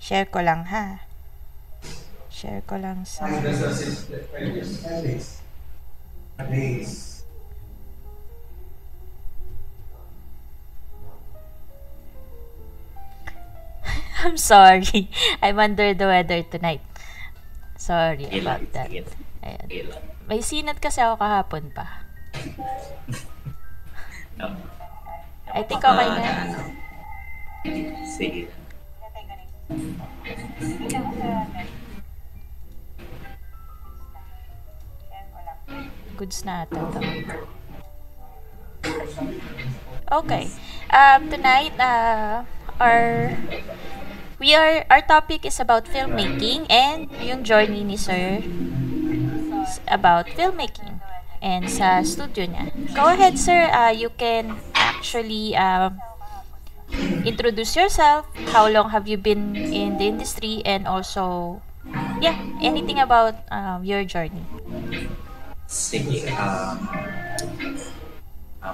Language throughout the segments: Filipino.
Share ko lang ha. Share ko lang sa... I'm sorry. I'm under the weather tonight. Sorry about that. Ayan. May sinat kasi ako kahapon pa. I think okay na. Sige. Goods na ata to. Okay. Tonight, our topic is about filmmaking and yung journey ni Sir about filmmaking and sa studio niya. Go ahead, Sir. You can actually introduce yourself. How long have you been in the industry, and also, anything about your journey. Sige.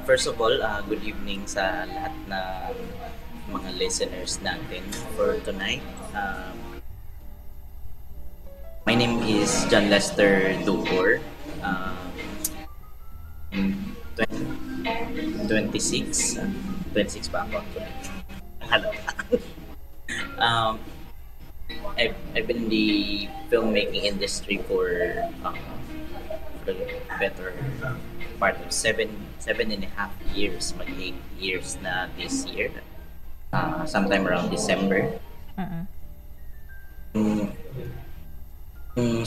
First of all, good evening sa lahat na mga listeners natin for tonight. My name is John Lester Dupor. 26 pa ako. Hello. I've been in the filmmaking industry for the better part of seven and a half years, 8 years na this year. Sometime around December.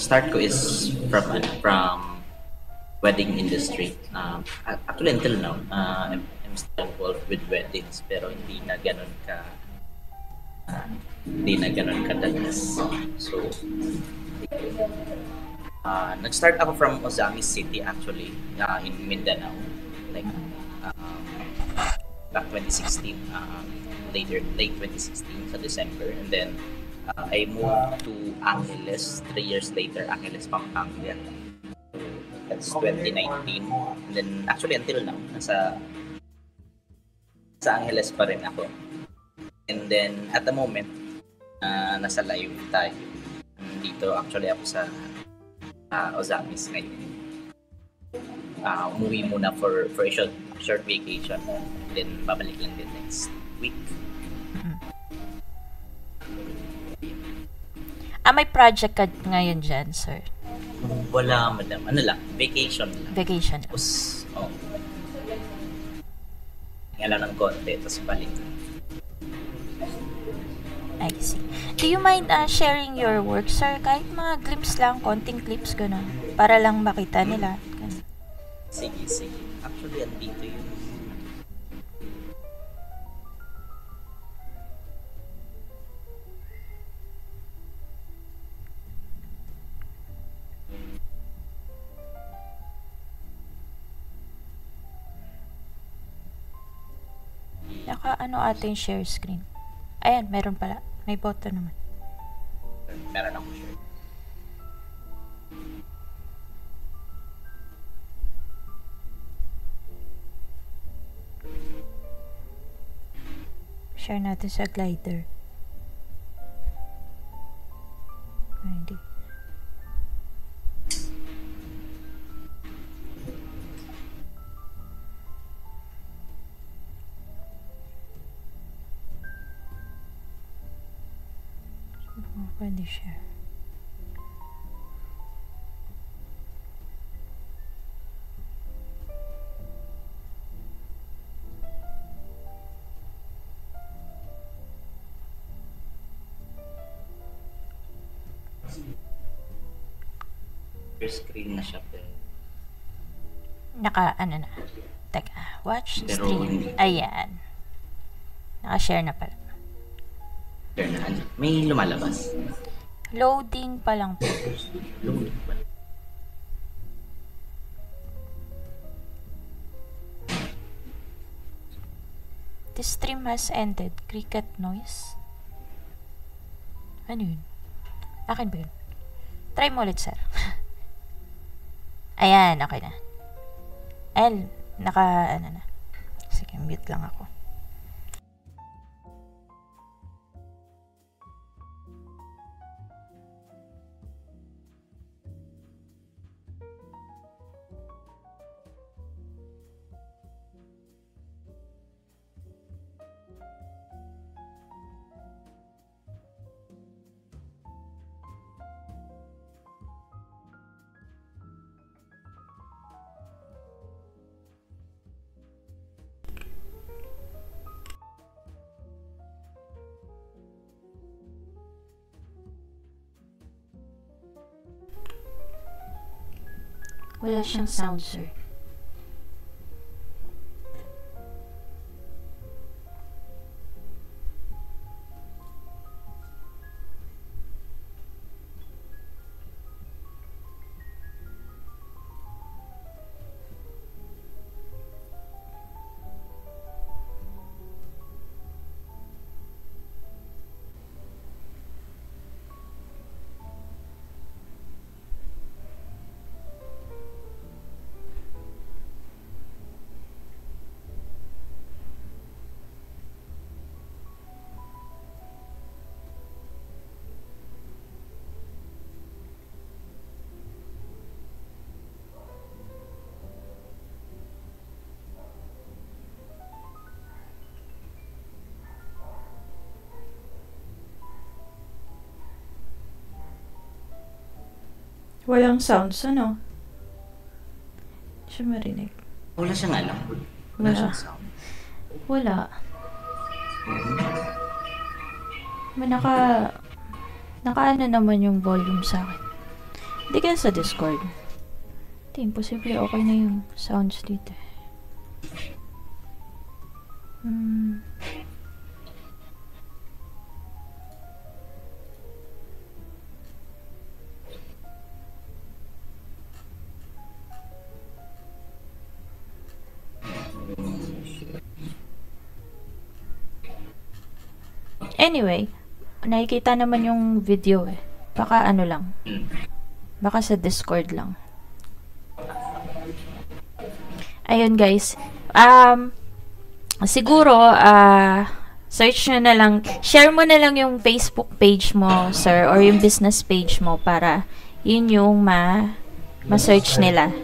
Start ko is from wedding industry. Actually until now, I'm still involved with weddings, pero hindi na ganun kadalas. So nag-start ako from Ozamis City actually, in Mindanao, like back 2016, late 2016 sa December, and then I moved to Angeles 3 years later, Angeles, Pampanga. So that's 2019, and then actually until now sa Angeles pa rin ako, and then at the moment nasa live tayo dito. Actually ako sa Ozamis ngayon. Umuwi muna for a short vacation, then babalik lang din next week. May project ka ngayon dyan, sir? Wala, madam. Ano lang, vacation lang. Vacation. Tapos, ngayon ng konti, tapos balik. I see. Do you mind sharing your work, sir? Kahit mga glimpse lang, konting clips, gano'n. Para lang makita nila. Ganun. Sige. Actually, andito yun. Ano ata yung share screen? Ayan, meron pala. May button naman. Meron ako share. Share natin sa glider. Hindi. Pwede share. Screen na siya, pero ano na. Teka, watch pero stream. Ayan. Naka-share na pala. May lumalabas. Loading pa lang po. Loading pa. This stream has ended. Cricket noise. Ano yun? Akin ba yun? Try mo ulit, sir. Ayan, okay na. Ayan, ano na. Sige, mute lang ako. Wala siyang sound, sir. Walang sounds, ano? Hindi siya marinig. Wala siyang alam. Wala siyang sound. Wala. Naka naman yung volume sa akin. Hindi kaya sa Discord. Hindi, imposible. Okay na yung sounds dito. Anyway, nakikita naman yung video eh. Baka ano lang. Baka sa Discord lang. Ayun guys. Siguro, search nyo na lang. Share mo na lang yung Facebook page mo, sir, or yung business page mo para yun yung ma-search nila.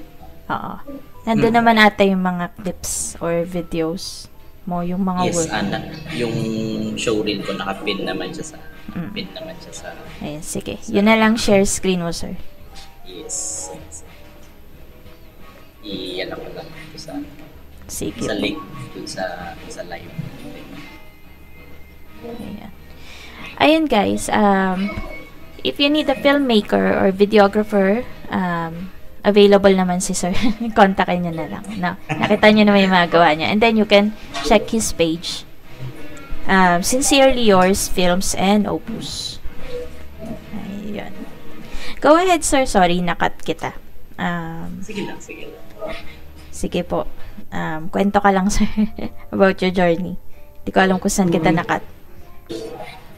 Oo. Nandun naman ata yung mga clips or videos mo, yung mga Yes, work. yung showreel ko nakapin naman siya sa pin naman siya sa Ayun, sige. Yun na lang share screen mo, sir. yes. Iyan ako lang ito sa Sige. link dun sa live. Ayan. Ayun guys, if you need a filmmaker or videographer, available naman si sir. Kontakin nyo na lang. No? Nakita nyo naman yung mga gawa niya. And then you can check his page. Sincerely Yours Films and Opus. Ayun. Go ahead, sir. Sorry, nakat kita. Sige lang. Sige po. Kwento ka lang, sir, about your journey. Hindi ko alam kung saan kita nakat.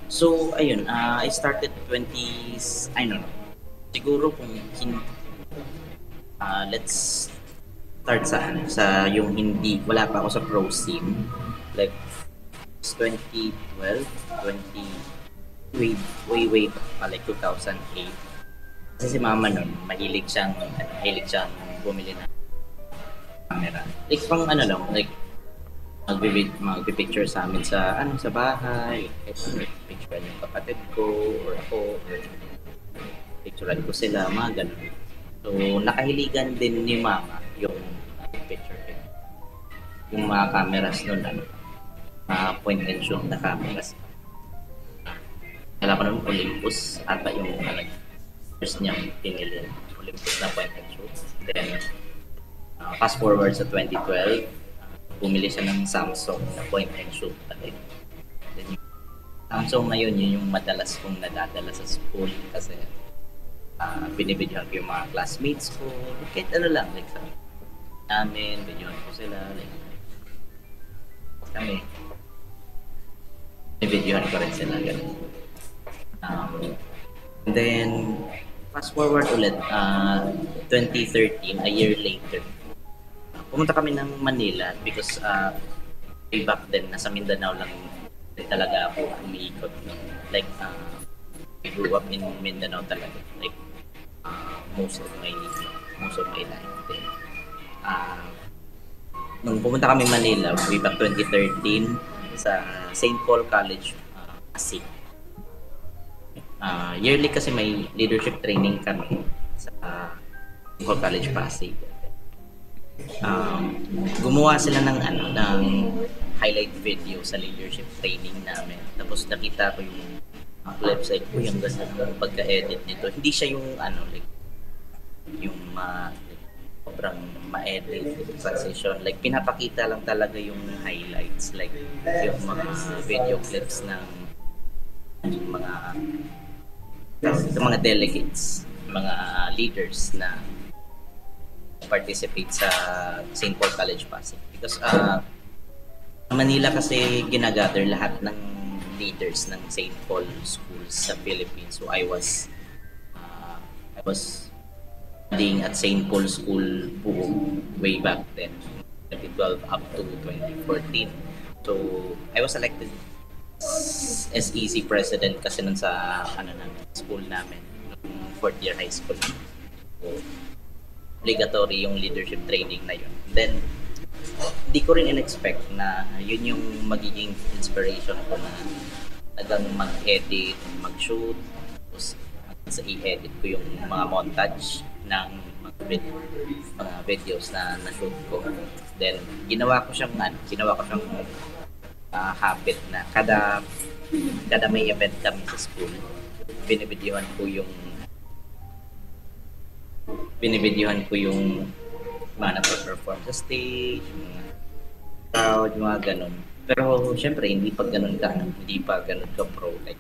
So, ayun, I started 20s, I don't know. Siguro kung let's start sa yung hindi, wala pa ako sa pro scene. Like, 2012, way pa, like 2008. Kasi si mama nun, mahilig siyang bumili ng camera. Like, pang ano lang, like, magpipicture sa amin sa bahay. Picturean yung kapatid ko, or ako, or picturean ko sila, mga ganun. So, nakahiligan din ni mama yung picture. Yung mga cameras nun, point and shoot na cameras. Kala ko nun, Olympus, ata yung first niyang pinili. Olympus na point and shoot. Then, fast forward sa 2012, bumili siya ng Samsung na point and shoot. Then, yung Samsung na yun yung madalas kong nadadala sa school kasi binibidyohan ko yung mga classmates ko, kahit ano lang, like sa namin, bidyohan ko sila, like kami, bidyohan ko rin sila, ganun. And then, fast forward ulit, 2013, a year later, pumunta kami ng Manila because way back then, nasa Mindanao lang talaga ako umiikot. Like, I grew up in Mindanao talaga. Like, most of my life. Then, nung pumunta kami Manila, way back 2013, sa St. Paul College, Pasig. Yearly kasi may leadership training kami sa St. Paul College, Pasig. Gumawa sila ng highlight video sa leadership training namin. Tapos nakita ko yung website ko, yung ganda ng pagka-edit nito. Hindi siya yung like, yung sobrang ma-edit transition. Like, pinapakita lang talaga yung highlights. Like, yung mga video clips ng mga mga delegates, mga leaders na participate sa St. Paul College Pasig. Because Manila kasi ginagather lahat ng leaders ng St. Paul schools sa Philippines. So I was studying at St. Paul School way back then, 2012 up to 2014. So I was elected SEC president kasi nun sa school namin, nung fourth year high school. So, obligatory yung leadership training na yun. Then hindi ko rin in-expect na yun yung magiging inspiration ko na talagang mag-edit, mag-shoot, tapos sa i-edit ko yung mga montage ng mga videos na na-shoot ko. Then ginawa ko siyang habit na kada may event kami sa school, binibidyohan ko yung mga nagpa-perform sa stage, mga crowd, mga ganun. Pero syempre hindi pa ganun ka pro, like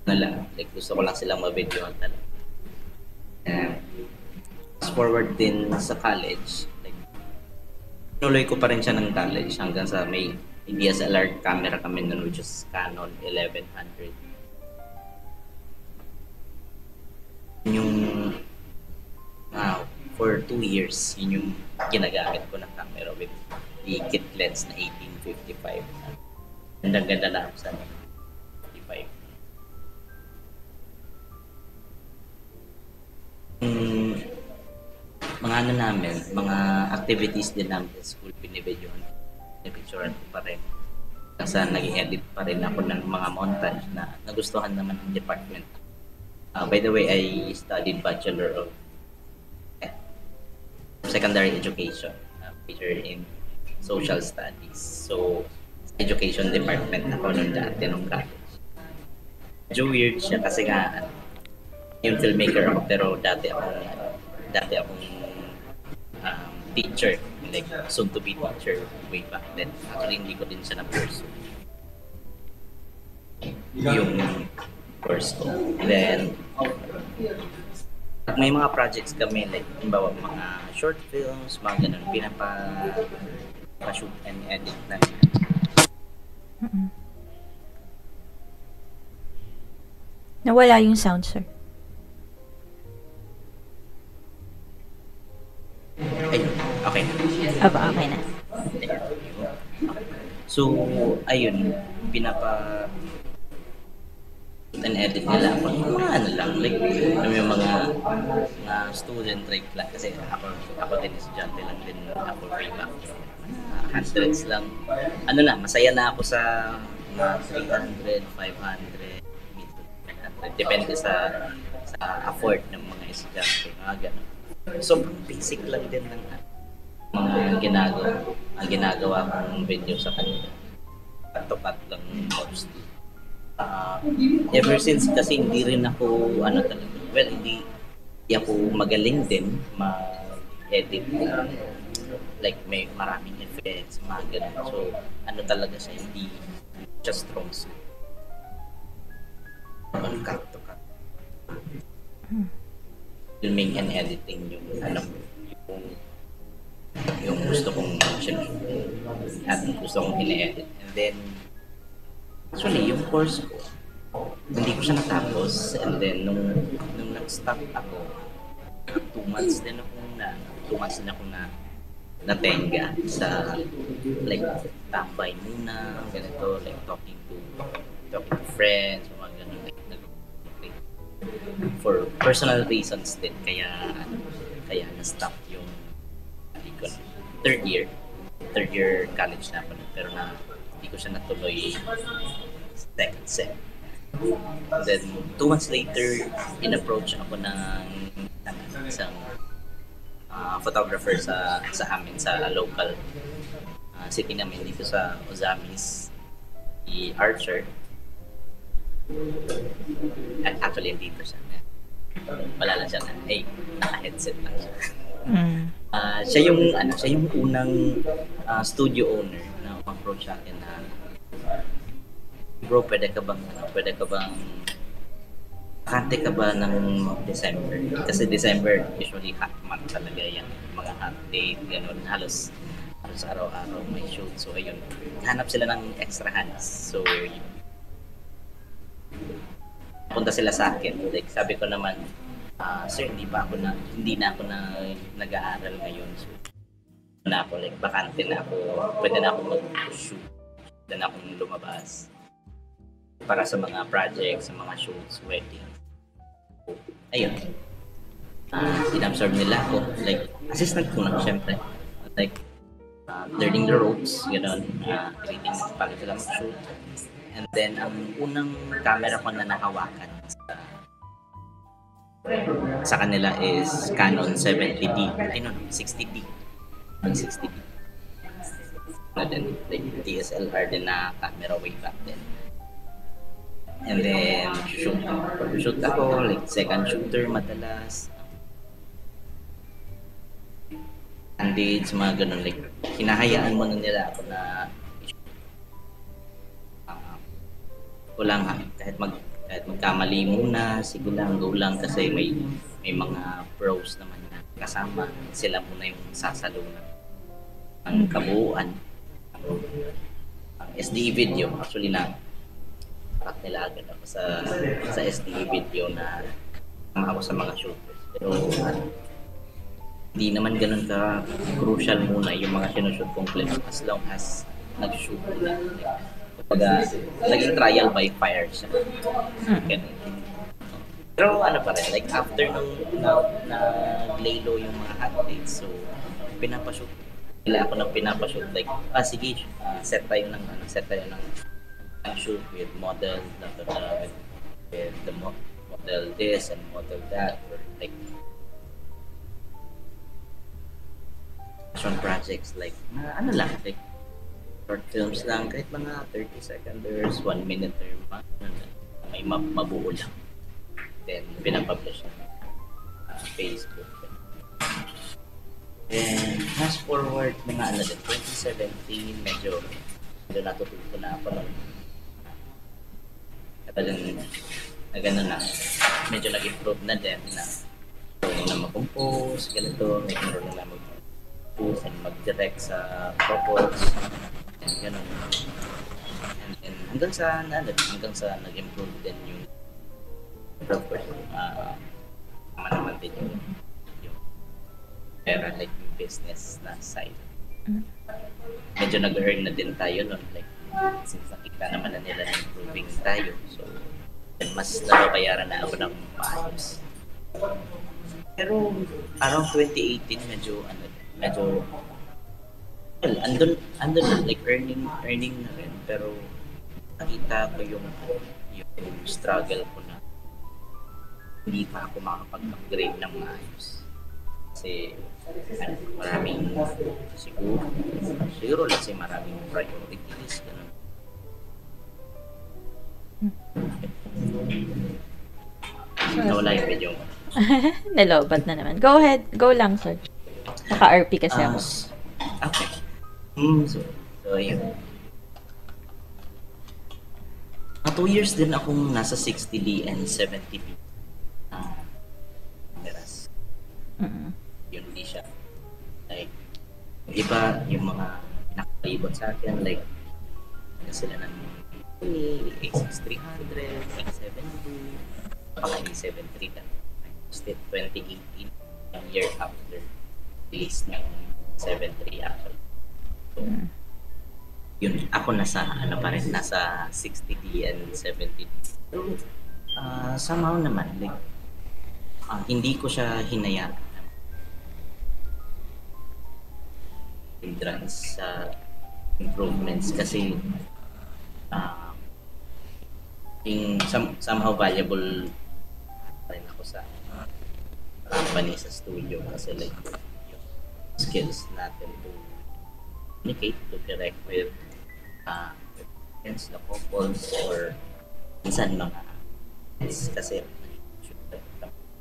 like gusto ko lang silang ma-videohan talaga. Fast forward din sa college, like tinuloy ko pa rin siya ng college hanggang sa may DSLR camera kami nun, which is Canon 1100. Yung for 2 years, yun yung ginagamit ko ng camera with the kit lens na 1855. Ganda na ako sa 55. Mga activities din namin sa school, pinipicturean ko pa rin. Kasi nag-edit pa rin ako ng mga montage na nagustuhan naman ng department. By the way, I studied Bachelor of Secondary Education, major in Social Studies. So, Education Department ako nung dati nung college. Medyo weird siya kasi nga yung filmmaker ako, pero dati akong teacher, like soon to be teacher way back then. Actually, hindi ko din siya na-pursue yung course ko. Then, may mga projects kami, like halimbawa mga short films, mga ganun, pinapa-shoot and edit na. Nawala yung sound, sir. Ay, okay. Aba, okay na. So, ayun, and edit nila ako. Mga lang, like, yung mga student rate lang. Kasi ako din, estudyante lang din ako way back. Hundreds lang. Masaya na ako sa mga 300, 500, 700. Depende sa afford ng mga estudyante. Mga ganun. So, basic lang din ng mga ginagawa kong video sa kanila. Cut-to-cut lang mostly. Ever since kasi hindi rin ako hindi ako magaling din mag-edit, like may maraming effects, mga ganun. So talaga siya, hindi just strong suit. Cut to cut. Filming and editing yung gusto kong at gusto kong ine-edit. And then actually, yung course ko, hindi ko siya natapos. And then, nung nag-stop ako, 2 months din ako na natenga sa, like, tambay muna, ganito, like, talking to friends, mga ganun, like, for personal reasons din, kaya na-stop yung, third year college na ako, pero hindi ko siya natuloy second sem. Then 2 months later, in-approach ako ng isang photographer sa amin, sa local city namin dito sa Ozamis, si Archer. At actually dito siya, wala lang siya naka-headset lang siya. Mm. Siya yung unang studio owner na approach sa akin na, bro, pwede ka bang kante ka ba ng December? Kasi December, usually hot month talaga yan. Mga hot day, gano'n. Halos araw-araw may shoot. So, ayun. Hanap sila ng extra hands. So, punta sila sa akin. Like, sabi ko naman, sir, hindi na ako nag-aaral ngayon. So, na ako, like, bakante na ako. Pwede na ako mag-shoot. Pwede na akong lumabas. Para sa mga projects, sa mga shoots, wedding. Ayun. Inabsorb nila ako. Like, assistant ko lang, syempre. Like, learning the ropes, gano'n. Creating paano sila mag-shoot. And then, ang unang camera ko na nahawakan sa kanila is Canon 70D. Ay, no, 60D. 60D. And then, like, DSLR din na camera way back then. And then, shoot ako, like, second shooter madalas. Bandage, mga ganun, like, hinahayaan mo na nila ako na wala nga, kahit magkamali muna, sige lang, go lang, kasi may mga pros naman na kasama, sila muna yung sasalunan ang kabuuan. Ang SDE video, actually na pack nila agad ako sa SDE video na ako sa mga shooters. Pero hindi naman ganun ka crucial muna yung mga sinushoot kong clip as long as nag-shoot muna. Kumbaga, naging trial by fire siya. Ganun. Pero ano pa rin, like after nung nag-lay low yung mga hot dates, so pinapashoot nila ako ng pinapashoot, like, sige, set tayo ng shoot with model, with the model this and model that, or like fashion projects, like ano lang, like short films lang, kahit mga 30 seconders, 1 minute or may mabuo lang, then pinapublish sa Facebook. And fast forward mga 2017, medyo natututo na ako nun. Na gano'n na, medyo nag-improve na din na mag-compose, ganito, may control na mag-compose and mag-direct sa propose, and gano'n. And then, hanggang sa nag-improve din yung proper, naman din yung pera, like yung business na side. Medyo nag-earn na din tayo nun, like, since nakita naman na nila na improving tayo, so mas nababayaran na ako ng maayos. Pero around 2018 medyo well, andun like earning na rin, pero nakita ko yung struggle ko na hindi pa ako makapag-upgrade ng maayos. Kasi maraming siguro kasi maraming priorities, ganun. Nawala yung video mo. Nalobat na naman. Go ahead. Go lang, sir. Naka-RP kasi ako. Okay. So yun. 2 years din akong nasa 60D and 70D cameras. Yun, hindi siya. Like, yung iba, yung mga nakalibot sa akin, like, sila ng A6300, A72, paka A73 na. Still 2018, yung year after release ng 73 actually. So, yun, ako nasa 60D and 70D. So, somehow naman, like, hindi ko siya hinayaan hindrance sa improvements kasi somehow valuable rin ako sa company, sa studio, kasi like yung skills natin to communicate, to direct with friends, the couples, or minsan mga kasi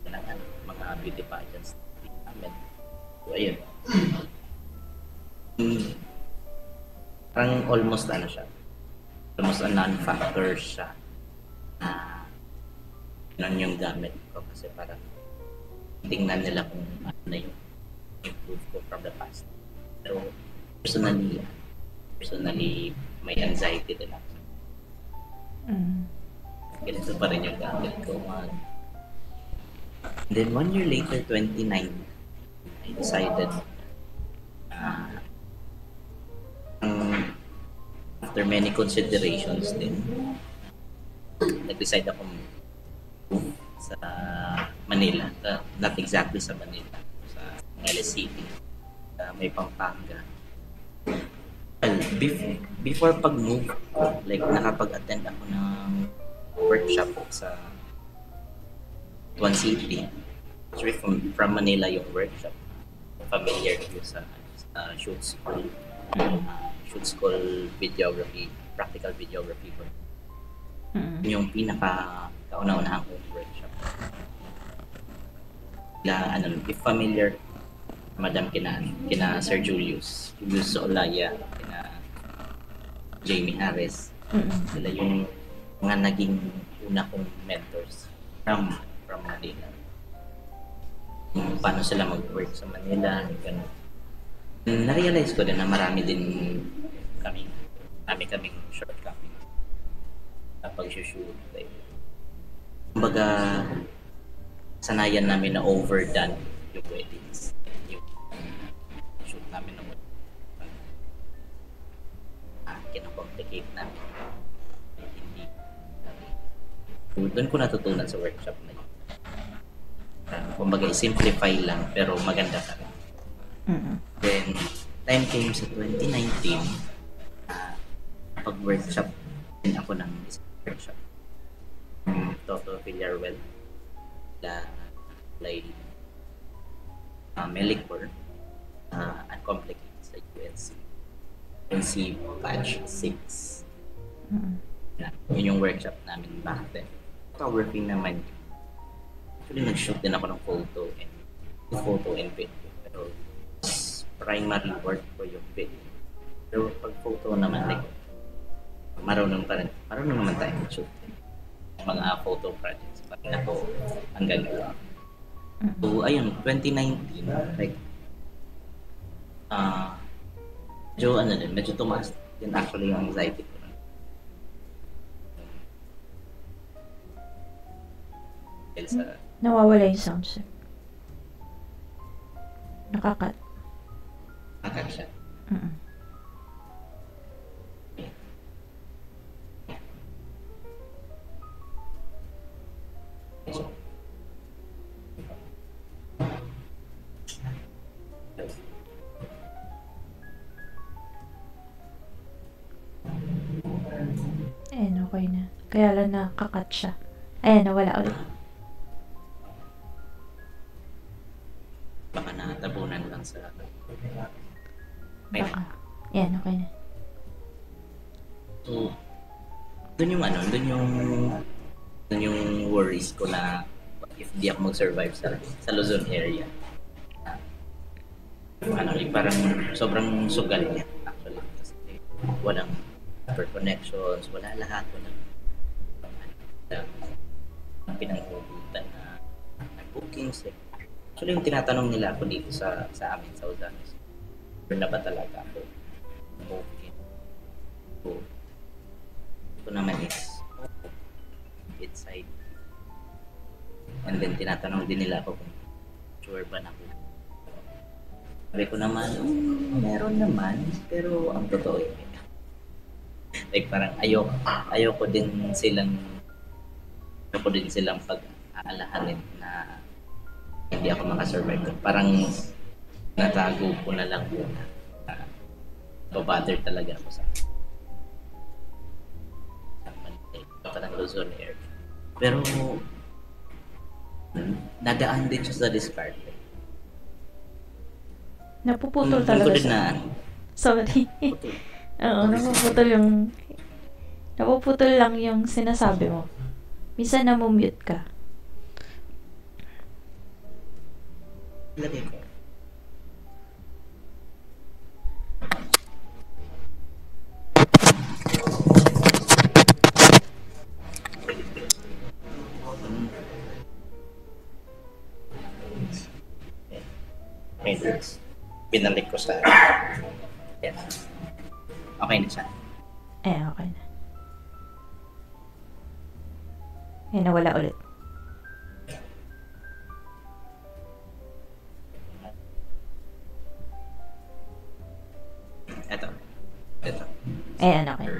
mga beauty pageants namin, So, ayun. Mm, Parang almost ano siya. Almost a non-factor siya. Na yun yung gamit ko kasi parang tingnan nila kung ano na yung improve ko from the past. Pero personally, may anxiety din ako. Mm. Ganito pa rin yung gamit ko. Then 1 year later, 29, I decided after many considerations din, nag-decide ako move sa Manila. Not exactly sa Manila, sa Manila City, sa may Pampanga. Well, before pag-move ko, like nakapag-attend ako ng workshop sa Tuan City. Actually, from Manila yung workshop. Familiar ko sa shoot school. Shoot school videography, practical videography work. Yung kauna-unahang workshop. If familiar, Madam kina Sir Julius Olaya, kina Jamie Harris. Sila yung mga naging una kong mentors from Manila. Kung paano sila mag-work sa Manila, ganun. Na-realize ko din na marami kaming shortcoming sa pag-shoot. Like, kumbaga, sanayan namin na overdone yung weddings. Yung shoot namin na kinakomplicate namin. Hindi. Doon ko natutunan sa workshop na yun. Kumbaga, i-simplify lang pero maganda ka rin. Then, time came sa 2019, pag-workshop din ako ng isang workshop. Toto Villarreal, like Melicor, Uncomplicated sa UNC Batch 6. Yun yung workshop namin back then. Photography naman. Actually, nag-shoot din ako ng photo and video. Pero primary work ko yung video. Pero pag photo naman, like, marunong naman tayo mag-shoot. Mga photo projects. Parang ako hanggang ngayon. So, ayun, 2019, like, medyo tumaas din actually yung anxiety ko. Dahil sa Nawawala yung sound, sir. Nakakat. akat siya. Ayan, okay na. Kaya lang nakakat siya. Ayan, nawala ulit. Baka natabunan lang sa Baka. Ayan, okay na. So, doon yung worries ko na if di ako mag-survive sa Luzon area. Parang sobrang sugal niya actually. Kasi walang per connections, wala lahat. Walang pinanghugutan na bookings. Actually, yung tinatanong nila ako dito sa amin sa Uzanis, sure na ba talaga ako booking? So, ito naman is inside. And then, tinatanong din nila ako kung sure ba na ako. Sabi ko naman, meron naman, pero ang totoo yun. Like, parang ayoko din silang pag-aalahanin na hindi ako makasurvive. Parang natago ko na lang muna. Babother talaga ako sa parang Luzon area. Pero nadaan din siya sa discard. Napuputol Hindi talaga ko din siya. na Sorry. Oo, napuputol lang yung sinasabi mo. Minsan namumute ka. lagay ko. ngayon, binalik ko sa yan. Okay na siya. Okay na. Nawala ulit. Ito. Okay.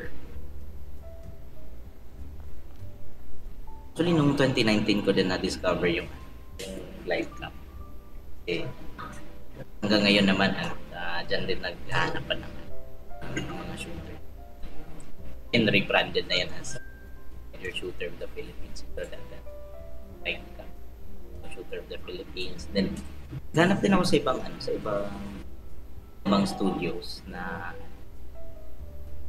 Actually, nung 2019 ko din na-discover yung live cam. Hanggang ngayon naman, dyan din naghahanap pa naman ng mga shooter. And rebranded na yan as major shooter of the Philippines. So that live cam. Shooter of the Philippines. Then, naghanap din ako sa ibang studios na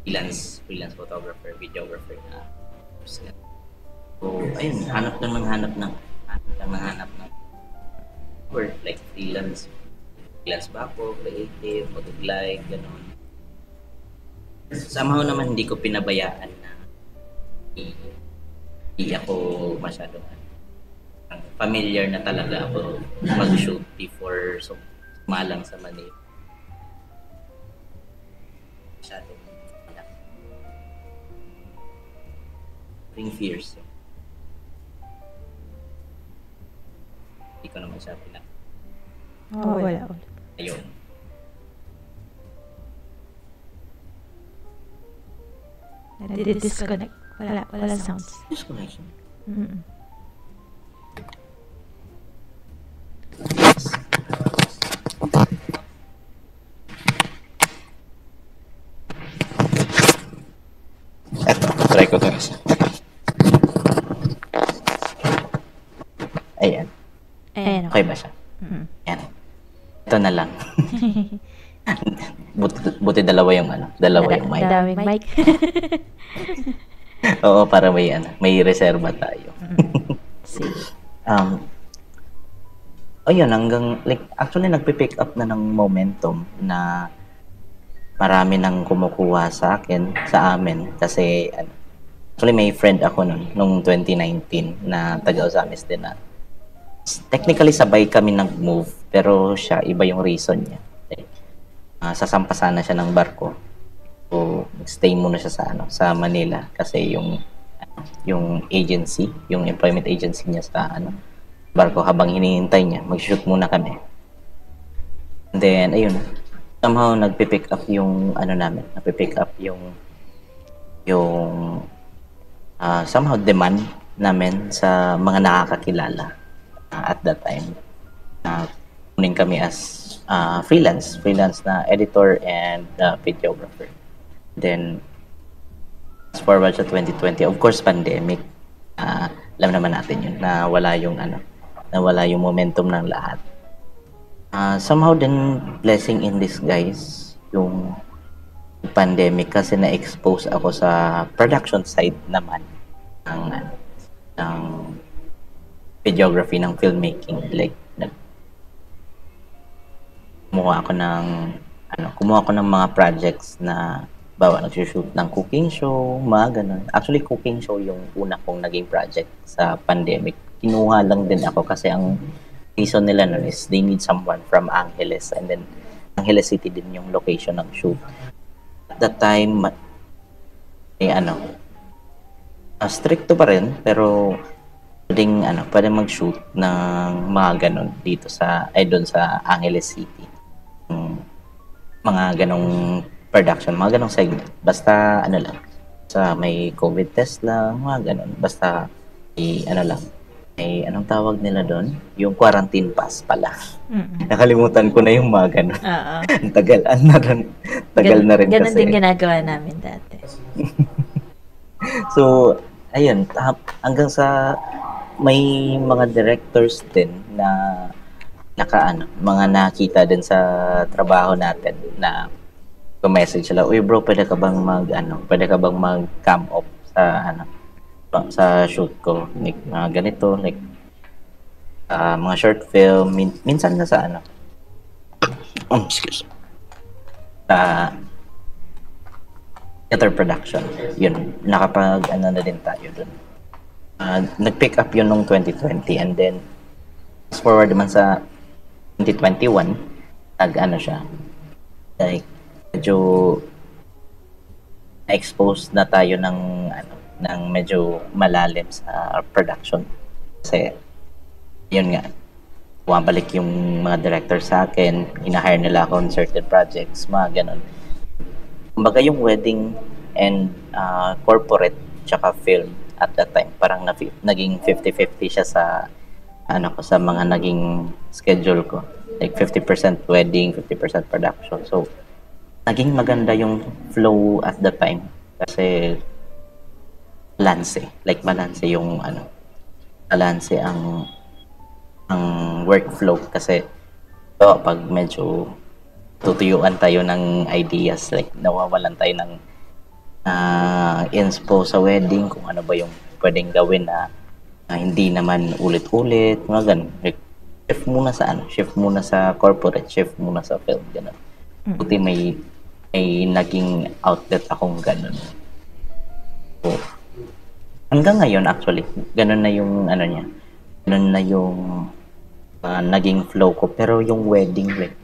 freelance photographer, videographer na so, ayun, hanap ng work like freelance ba ako, creative, mag-live, gano'n. Somehow naman hindi ko pinabayaan na hindi ako masyadong familiar na talaga ako mag-shoot before sumalang sa Manila. Masyadong bring fears. Hindi ko naman siya wala. Ayun. Disconnect. Wala sounds. Disconnection. Eto, try ko ito isa. Ayan. Okay ba siya? Ayan. Ito na lang. buti dalawa yung mic. Daming mic. Oo, para may reserva tayo. Sige. Ayun, hanggang, actually nagpipick up na ng momentum na marami nang kumukuha sa amin. Kasi, actually may friend ako nung 2019 na taga-Ozamis din na technically sabay kami nag-move, pero siya, iba yung reason niya. Sasampasan na siya ng barko. So, stay muna siya sa Manila kasi yung agency, yung employment agency niya sa barko, habang hinihintay niya, mag-shoot muna kami. And then, ayun, somehow nagpipick up yung somehow demand namin sa mga nakakakilala at that time. Kunin kami as freelance na editor and videographer. Then, fast forward sa 2020, of course, pandemic. Alam naman natin yun, nawala yung momentum ng lahat. Somehow din, blessing in disguise yung pandemic kasi na-expose ako sa production side naman ng videography, ng filmmaking. Kumuha ako ng mga projects na nagsushoot ng cooking show, mga ganun. Actually, cooking show yung una kong naging project sa pandemic. Kinuha lang din ako kasi ang reason nila nun is they need someone from Angeles, and then Angeles City din yung location ng shoot. At that time, stricto pa rin, pero pwedeng mag-shoot ng mga ganun dito doon sa Angeles City. Mga ganong production, mga ganong segment. Basta sa may COVID test lang, mga ganon. Basta may anong tawag nila doon? Yung quarantine pass pala. Nakalimutan ko na yung mga ganon. Tagal na rin ganun kasi. Ganun din ginagawa namin dati. So, ayun, hanggang sa may mga directors din na mga nakita din sa trabaho natin na message sila, uy bro, pwede ka bang mag-cam up sa shoot ko, like mga ganito, like mga short film, minsan na sa theater production. Yun, nakapag na din tayo dun. Nag-pick up yun nung 2020, and then fast forward naman sa 2021, nag-ano siya, like, medyo na-expose na tayo ng ano, ng medyo malalim sa production. Kasi, yun nga, bumabalik yung mga director sa akin, ina-hire nila ako on certain projects, mga ganun. Kumbaga yung wedding and corporate tsaka film at that time, parang naging 50-50 siya sa ano ko, sa mga naging schedule ko. Like 50% wedding, 50% production. So, naging maganda yung flow at the time kasi balance eh. Like balance yung ano, balance ang workflow kasi pag medyo tutuyuan tayo ng ideas, like nawawalan tayo ng inspo sa wedding kung ano ba yung pwedeng gawin na hindi naman ulit-ulit, mga ganun. Like, shift muna sa corporate, shift muna sa film, ganun. Buti may naging outlet akong ganun. So, hanggang ngayon actually, ganun na yung ano niya, ganun na yung naging flow ko. Pero yung wedding, like,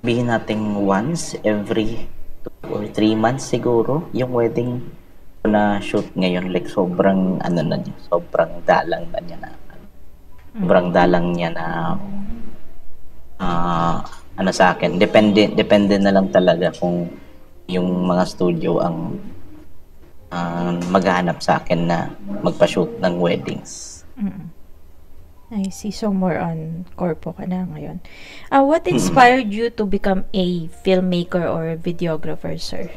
sabihin natin once every 2 or 3 months siguro, yung wedding ko na shoot ngayon, like sobrang ano na niya, sobrang dalang na niya na sobrang dalang niya na ano sa akin, depende na lang talaga kung yung mga studio ang maghahanap sa akin na magpa-shoot ng weddings. I see. So more on corpo ka na ngayon. What inspired you to become a filmmaker or videographer, sir?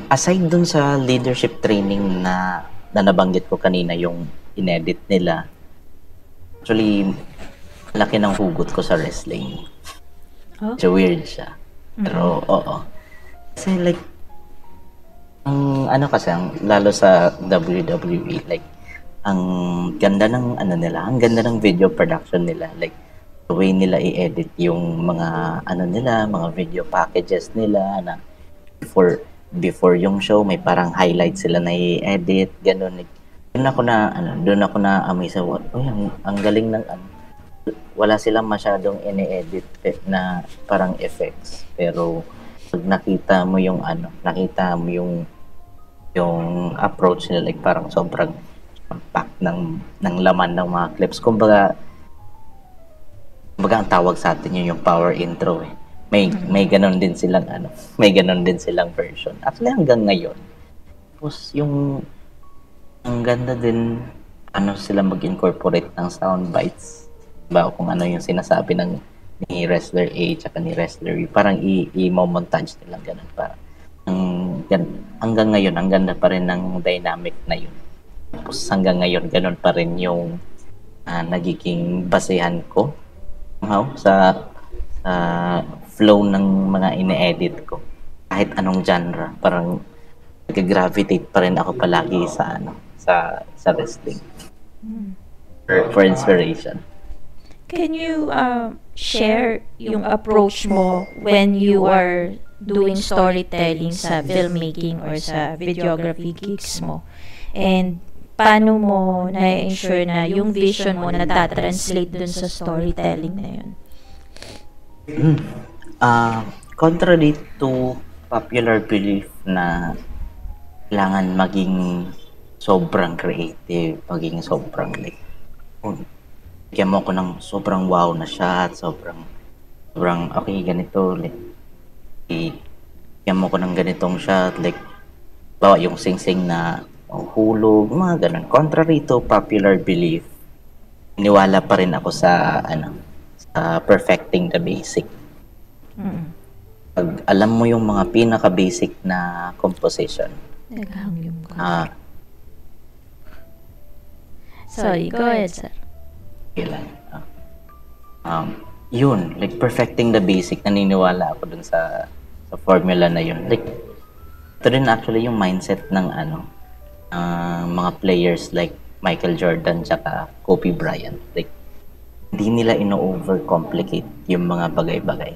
Aside dun sa leadership training na nabanggit ko kanina, yung inedit nila, actually, laki ng hugot ko sa wrestling. Oh? So weird siya. Pero, oo. Kasi like, ang ano kasi, lalo sa WWE, like, ang ganda ng ano nila, ang ganda ng video production nila. Like, the way nila i-edit yung mga ano nila, mga video packages nila na before yung show, may parang highlights sila na i-edit, ganun. Doon ako na amaze sa ang galing ng ano. Wala silang masyadong ini-edit na parang effects, pero pag nakita mo yung approach nila, like parang sobrang packed ng laman ng mga clips. Kumbaga ang tawag sa atin yung power intro eh. May ganon din silang version. Actually hanggang ngayon. Tapos yung ang ganda din sila mag-incorporate ng sound bites. Ba kung ano yung sinasabi ni wrestler A at ni wrestler B, parang i-montage nila ganun para hanggang ngayon ang ganda pa rin ng dynamic na yun. Tapos hanggang ngayon ganun pa rin yung nagiging basehan ko sa flow ng mga ine-edit ko. Kahit anong genre, parang nag-gravitate pa rin ako palagi sa wrestling. For inspiration. Can you share yung approach mo when you are doing storytelling sa filmmaking or sa videography gigs mo? And paano mo na-ensure na yung vision mo natatranslate dun sa storytelling na yun? Contrary to popular belief na kailangan maging sobrang creative, maging sobrang like bigyan mo ko ng sobrang wow na shot, sobrang okay, ganito, like bigyan mo ko ng ganitong shot, like bawa yung sing-sing na hulog, mga ganun. Contrary to popular belief, iniwala pa rin ako sa perfecting the basic. Pag alam mo yung mga pinaka-basic na composition, sorry, go ahead, sir. Kailan? Yun, like perfecting the basic, naniniwala ako dun sa formula na yun. Like, ito rin actually yung mindset ng mga players like Michael Jordan tsaka Kobe Bryant. Like, hindi nila ino-overcomplicate yung mga bagay-bagay.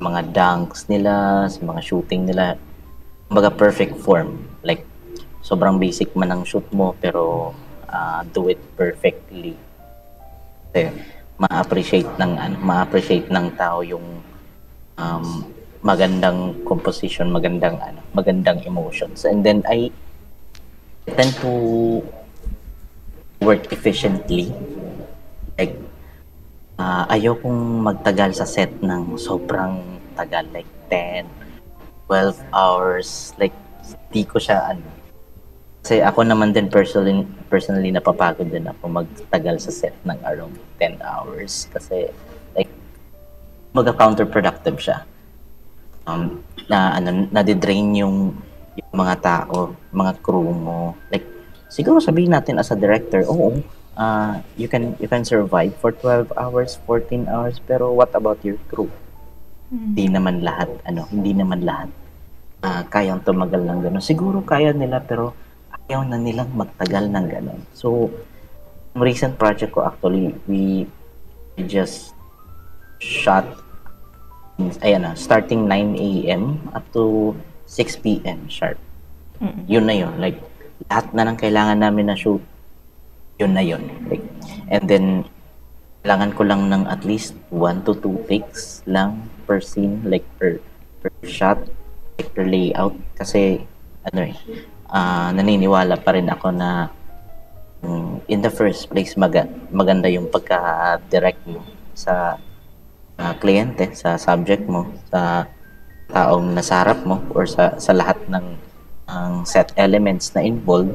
Mga dunks nila, sa mga shooting nila, kumbaga perfect form. Like, sobrang basic man ang shoot mo, pero do it perfectly. Kasi ma-appreciate ng tao yung um, magandang composition, magandang emotions. And then I tend to work efficiently. Like, ayokong magtagal sa set ng sobrang tagal, like 10, 12 hours. Like, di ko siya, kasi ako naman din personally napapagod din ako magtagal sa set ng around 10 hours. Kasi, like, counterproductive siya. Nadidrain yung mga tao, mga crew mo. Like, siguro sabihin natin as a director, you can survive for 12 hours, 14 hours, pero what about your crew? Hindi naman lahat kayang tumagal ng gano'n. Siguro kaya nila, pero ayaw na nilang magtagal ng gano'n. So, recent project ko actually, we just shot starting 9 a.m. up to 6 p.m. sharp. Yun na yun. Like, lahat na ng kailangan namin na shoot, yun na yun. Like, and then, kailangan ko lang ng at least 1 to 2 takes lang per scene, like per shot, like per layout. Kasi, naniniwala pa rin ako na in the first place, maganda yung pagka-direct mo sa kliyente, sa subject mo, sa taong nasa harap mo, or sa lahat ng set elements na involved.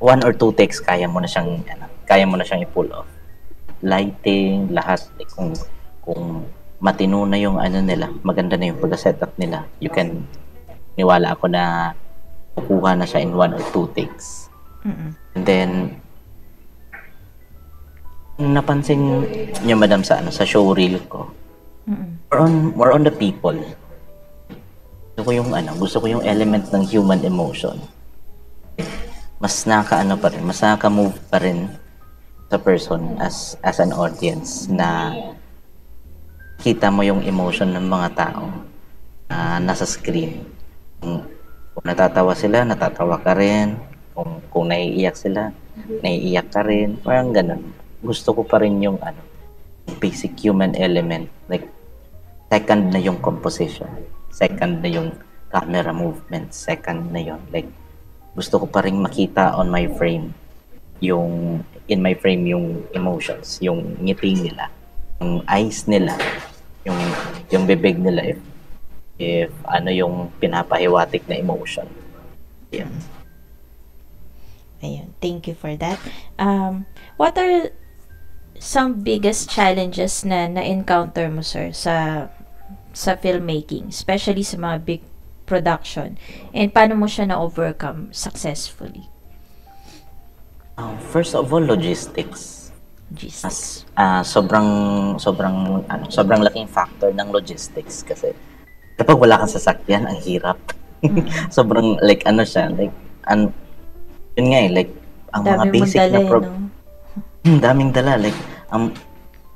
1 or 2 takes kaya mo na siyang i-pull off. Lighting, lahat, like, kung matino na yung nila, maganda na yung pag-setup nila, you can niwala ako na kukuha na siya in 1 or 2 takes. And then napansin niyo, madam, sa showreel ko, more on the people. Gusto ko yung element ng human emotion. Mas nakaka-move pa rin sa person as an audience, na kita mo yung emotion ng mga tao na nasa screen. Kung natatawa sila, natatawa ka rin. Kung naiiyak sila, naiiyak ka rin. Parang ganun. Gusto ko pa rin yung basic human element. Like, second na yung composition. Second na yung camera movement. Second na yun. Like, gusto ko pa rin makita in my frame yung emotions, yung ngiti nila, yung eyes nila, yung bibig nila, if yung pinapahiwatig na emotion. Yeah. Ayun, thank you for that. What are some biggest challenges na na-encounter mo, sir, sa filmmaking, especially sa mga big production, and paano mo siya na-overcome successfully? First of all, logistics. Sobrang laking factor ng logistics, kasi kapag wala kang sasakyan, ang hirap. Sobrang like yun nga like ang mga basic na daming dala, like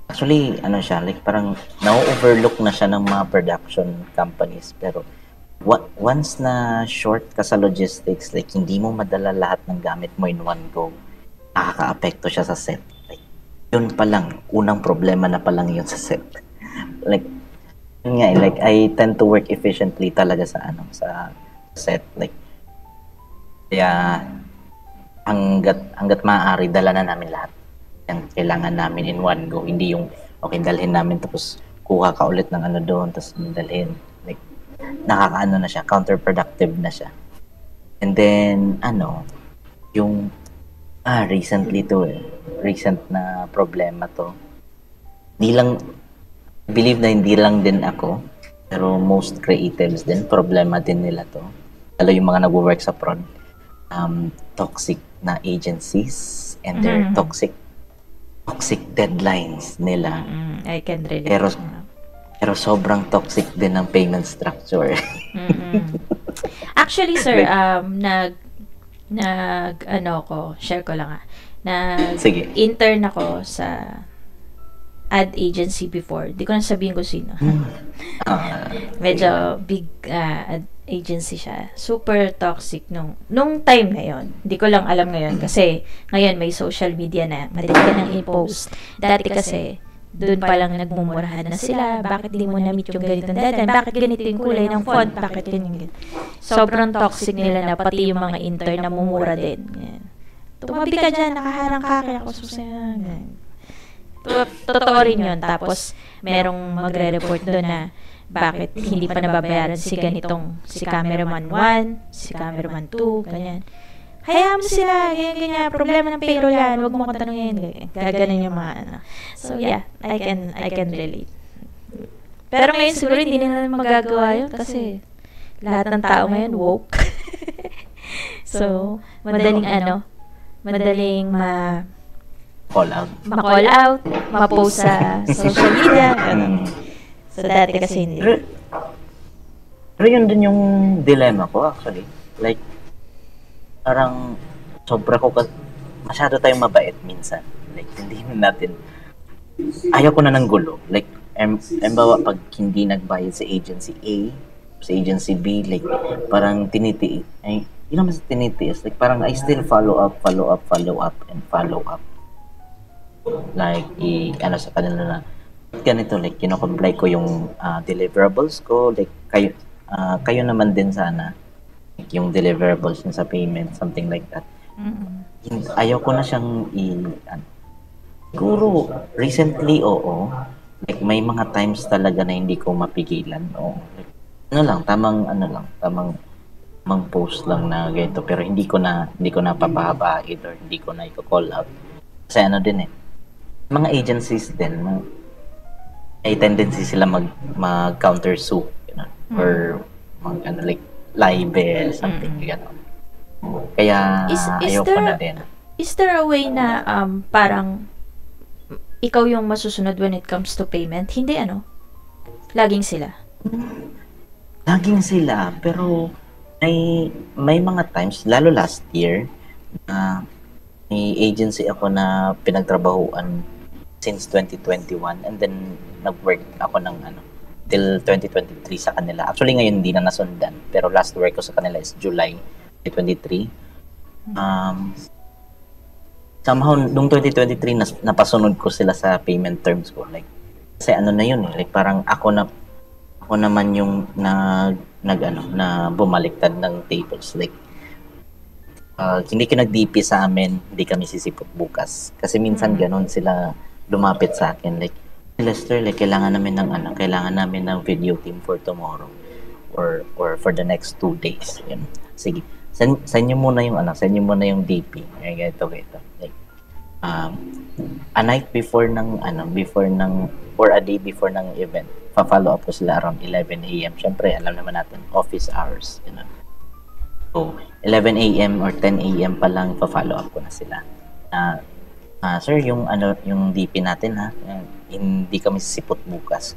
actually like parang na-overlook na siya ng mga production companies, pero once na short ka sa logistics, like hindi mo madala lahat ng gamit mo in one go, nakaka-apekto siya sa set. Like, yun pa lang, unang problema na pa lang yun sa set. Like, yun nga, like I tend to work efficiently talaga sa set. Like, kaya hanggat maaari, dala na namin lahat yung kailangan namin in one go. Hindi yung dalhin namin tapos kuha ka ulit ng doon tapos dalhin. Like, nakakaano na siya, counterproductive na siya. And then yung recent na problema to, believe na hindi lang din ako, pero most creatives din, problema din nila to, lalo yung mga nagwo-work sa prod, toxic na agencies and their toxic deadlines nila. I can relate. Pero sobrang toxic din ng payment structure. Actually, sir, share ko lang intern ako sa ad agency before. Di ko na sabihin ko sino. Medyo big agency siya. Super toxic nung time na yon. Hindi ko lang alam ngayon kasi ngayon may social media na. Madali ka nang i-post. Dati kasi doon pa lang nagmumurahan na sila. Bakit di mo na-meet yung ganitong dadan? Bakit ganito yung kulay ng font? Bakit ganyan? Sobrang toxic nila na pati yung mga intern na mumura din. Yan. Tumabi ka dyan, nakaharang ka, kaya ako susaya. Totoo rin yun. Tapos, merong magre-report doon na bakit hindi pa nababayaran si cameraman 1, si cameraman 2, ganyan. Hayaan mo sila, ganyan. Problema ng payroll yan, huwag mo kong tanongin. Gaganon yung mga ano. So, yeah, I can relate. Pero ngayon, siguro hindi nila magagawa yun kasi lahat ng tao ngayon woke. So, madaling ma-call out, ma-post sa social media. So, dati kasi hindi. Pero yun din yung dilemma ko actually. Like, parang masyado tayong mabait minsan. Like, hindi natin, ayaw ko na ng gulo. Like, bawa pag hindi nagbayad sa agency A, sa agency B, like, parang tinitiis. Ay, yun naman sa tinitiis. Like, parang I still follow up. Like, sa kanila na, ganito, like, kino-comply ko yung deliverables ko. Like, kayo naman din sana. Like, yung deliverables sa payment, something like that. Ayaw ko na siyang siguro, recently, oo. Like, may mga times talaga na hindi ko mapigilan. Oo. Like, tamang post lang na ganito. Pero hindi ko na papahaba or hindi ko na i-call out. Kasi din mga agencies din, may tendency sila mag-counter sue, or like libel, something gano'n. Kaya ayoko na din. Is there a way na parang ikaw yung masusunod when it comes to payment? Hindi laging sila. Laging sila, pero may mga times, lalo last year, na may agency ako na pinagtrabahuan since 2021, and then nag-work ako ng till 2023 sa kanila. Actually ngayon hindi na nasundan, pero last work ko sa kanila is July 2023. Somehow noong 2023 napasunod ko sila sa payment terms ko, like kasi na yun like parang ako naman yung na bumaliktad ng tables, like hindi ka nag-DP sa amin, hindi kami sisipot bukas. Kasi minsan ganon sila lumapit sa akin, like, Lester, like, kailangan namin ng video team for tomorrow or for the next 2 days. Yun. Sige, send nyo muna yung DP. Ganito. Like, a night before or a day before ng event, pa-follow up ko sila around 11 a.m. Siyempre, alam naman natin, office hours, So, 11 a.m. or 10 a.m. pa lang pa-follow up ko na sila. Sir, yung DP natin hindi kami sipot bukas.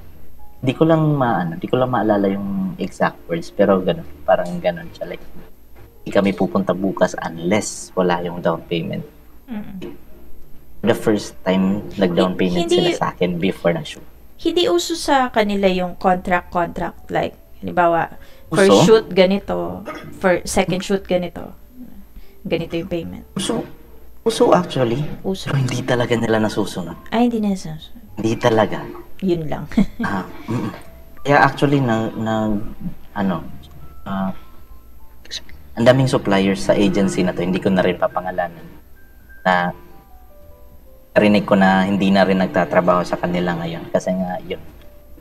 Hindi ko lang maalala yung exact words, pero parang ganun siya, like hindi kami pupunta bukas unless wala yung down payment. The first time nag-down payment sila sa akin before ng shoot. Hindi uso sa kanila yung contract, like halimbawa first shoot ganito, for second shoot ganito yung payment. Uso actually. Uso. Pero hindi talaga nila nasusunod. Ay, hindi na nasusunod. Hindi talaga. Yun lang. Kaya actually, ang daming suppliers sa agency na to, hindi ko na rin papangalanan. Na narinig ko na hindi na rin nagtatrabaho sa kanila ngayon. Kasi nga, yun,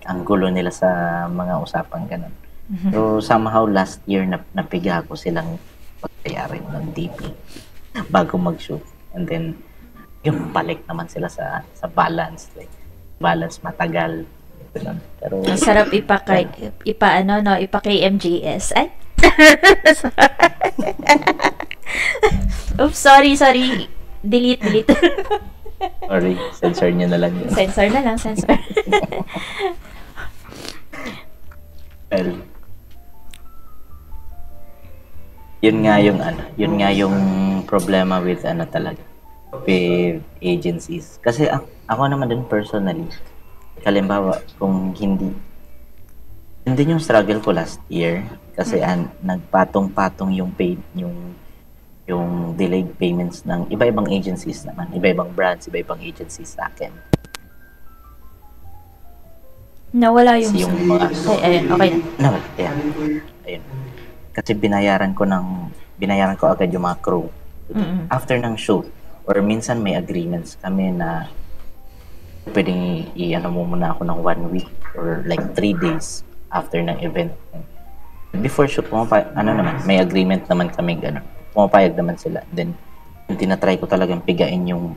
ang gulo nila sa mga usapang ganun. So, somehow last year, napiga ko silang pagbayarin ng DP bago mag-shoot. And then, yung balik naman sila sa balance. Like, balance matagal. Pero, ang sarap ipa-KMJS. Ay? Oops, sorry. Delete. Sorry, censor nyo na lang yun. Censor. Well, yun nga yung problema with talaga, with agencies. Kasi ako naman din personally, halimbawa kung hindi Yun din yung struggle ko last year kasi nagpatong-patong yung yung delayed payments ng iba-ibang agencies naman, iba-ibang brands, iba-ibang agencies sa akin. Nawala yung... Kasi yung mga... Ay, okay na. No, yeah. Ayun. Kasi binayaran ko agad yung mga crew. After ng shoot, or minsan may agreements kami na pwedeng i-ano mo muna ako ng 1 week or like 3 days after ng event. Before shoot, may agreement naman kami, gano'n. Pumapayag naman sila. Then, yung tinatry ko talagang pigain yung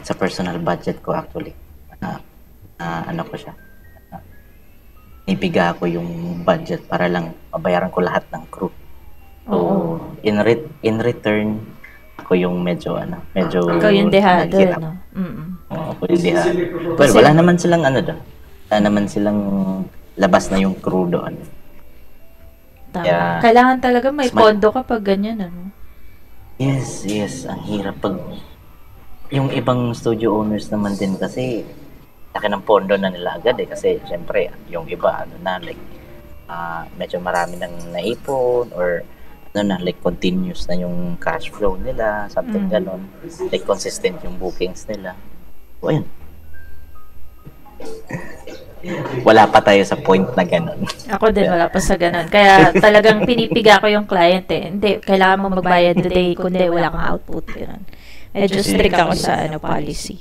sa personal budget ko actually. Ano ko siya. Ipiga ko yung budget para lang mabayaran ko lahat ng crew. So, in return, ako yung medyo ikaw yung dehado, naghirap. no? Oo, ako yung dehado. Well, wala naman silang doon. Wala naman silang labas na yung crew doon. Tama. Yeah. Kailangan talaga may pondo kapag ganyan, ano? Yes. Ang hirap pag... Yung ibang studio owners naman din kasi laki ng pondo na nila agad kasi syempre yung iba medyo marami nang naipon or like continuous na yung cash flow nila, something ganon, like consistent yung bookings nila. So ayun, wala pa tayo sa point na ganon. Ako din, wala pa sa ganon. Kaya talagang pinipiga ko yung client Hindi, kailangan mo magbayad today, kundi wala kang output. Ganun. Medyo strict ako sa policy.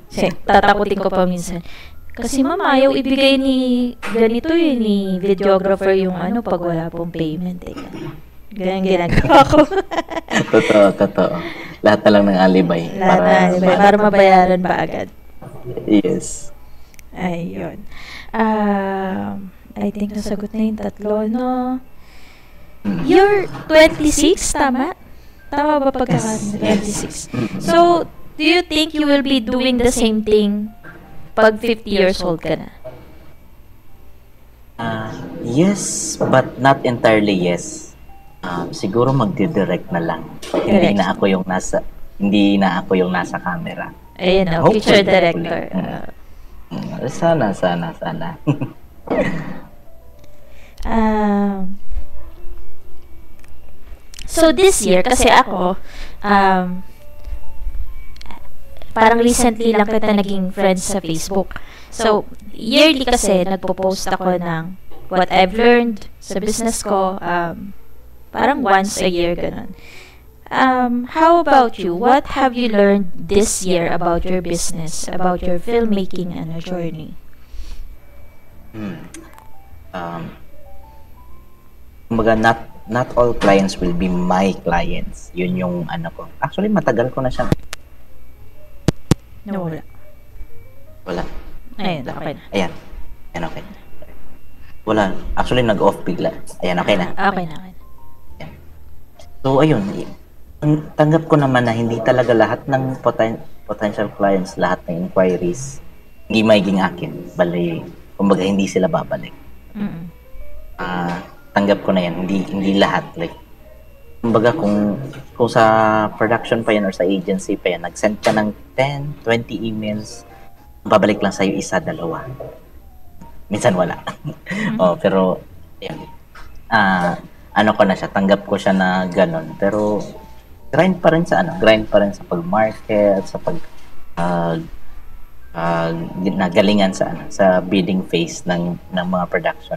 Kasi tatakutin ko pa minsan. Kasi mama, ayaw ibigay ni ganito ni videographer yung pag wala pong payment. Ganyan ginagawa ko. Totoo. Lahat na lang ng alibay. Para mabayaran pa agad. Yes. Ayun. I think nasagot na yung tatlo, no? You're 26, tama? Tama ba pagkakaroon? 26. So, do you think you will be doing the same thing pag 50 years old ka na? Yes, but not entirely yes. Siguro magdi-direct na lang. Hindi na ako yung nasa camera. Ayun na, future director. Sana. So this year, kasi ako, parang recently lang kita naging friends sa Facebook. So, yearly kasi, nagpo-post ako ng what I've learned sa business ko, parang once a year, ganun. How about you? What have you learned this year about your business, about your filmmaking journey? Kumbaga, not all clients will be my clients. Yun yung ko. Actually, matagal ko na siya. Wala. Ayun, okay na. Ayan, okay. Wala. Actually, nag-off bigla. Ayan, okay na. Okay na. Ayan. So, ayun. Tanggap ko naman na hindi talaga lahat ng potential clients, lahat ng inquiries, hindi magiging akin. Bali, kumbaga, hindi sila babalik. Tanggap ko na yan. Hindi lahat. Like, kumbaga, kung sa production pa yan or sa agency pa yan, nag-send ka ng 10, 20 emails, babalik lang sa'yo isa, dalawa. Minsan wala. Pero, yan. Ko na siya, tanggap ko siya na ganon. Pero, grind pa rin sa pag-market, sa nagalingan sa bidding phase ng mga production.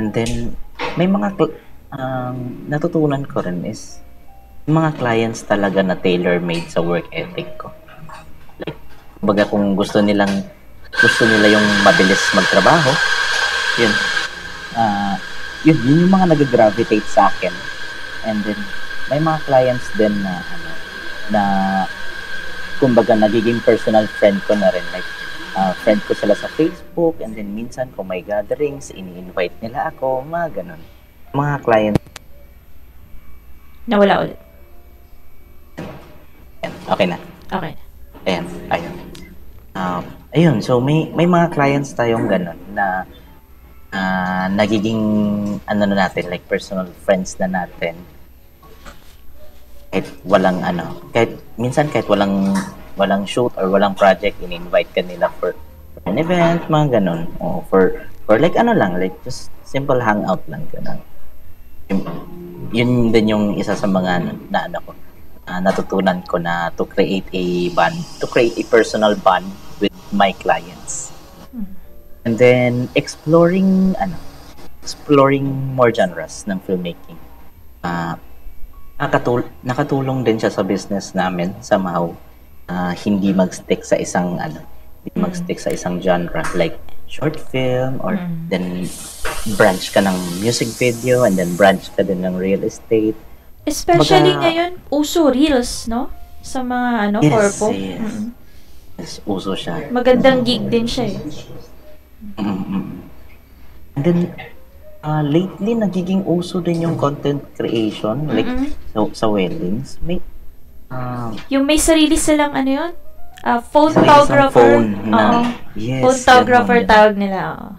And then, may mga natutunan ko rin is mga clients talaga na tailor-made sa work ethic ko. Like, kumbaga kung gusto nila yung mabilis magtrabaho, yun yung mga nag-gravitate sa akin. And then, may mga clients din na kumbaga nagiging personal friend ko na rin. Like, friend ko sila sa Facebook, and then minsan kung may gatherings, ini-invite nila ako, mga ganun. Mga clients. Nawala ulit. Okay na. Ayan. Ayun, so may mga clients tayong ganun na nagiging natin, like personal friends na natin. Kahit minsan walang shoot or walang project, in-invite ka nila for an event, mga ganun, o for Or like ano lang, like just simple hangout lang. Ganun. Yun din yung isa sa mga na ano ko, natutunan ko na to create a personal bond with my clients. And then exploring more genres ng filmmaking. Nakatulong din siya sa business namin somehow. Hindi magstick sa isang genre like short film or then branch ka ng music video and then branch ka din ng real estate. Especially ngayon, uso reels, no? Sa mga corpo. Yes, uso siya. Magandang gig din siya eh. And then lately nagiging uso din yung content creation like sa weddings. May yung may sarili silang photographer. Yes, photographer tawag nila.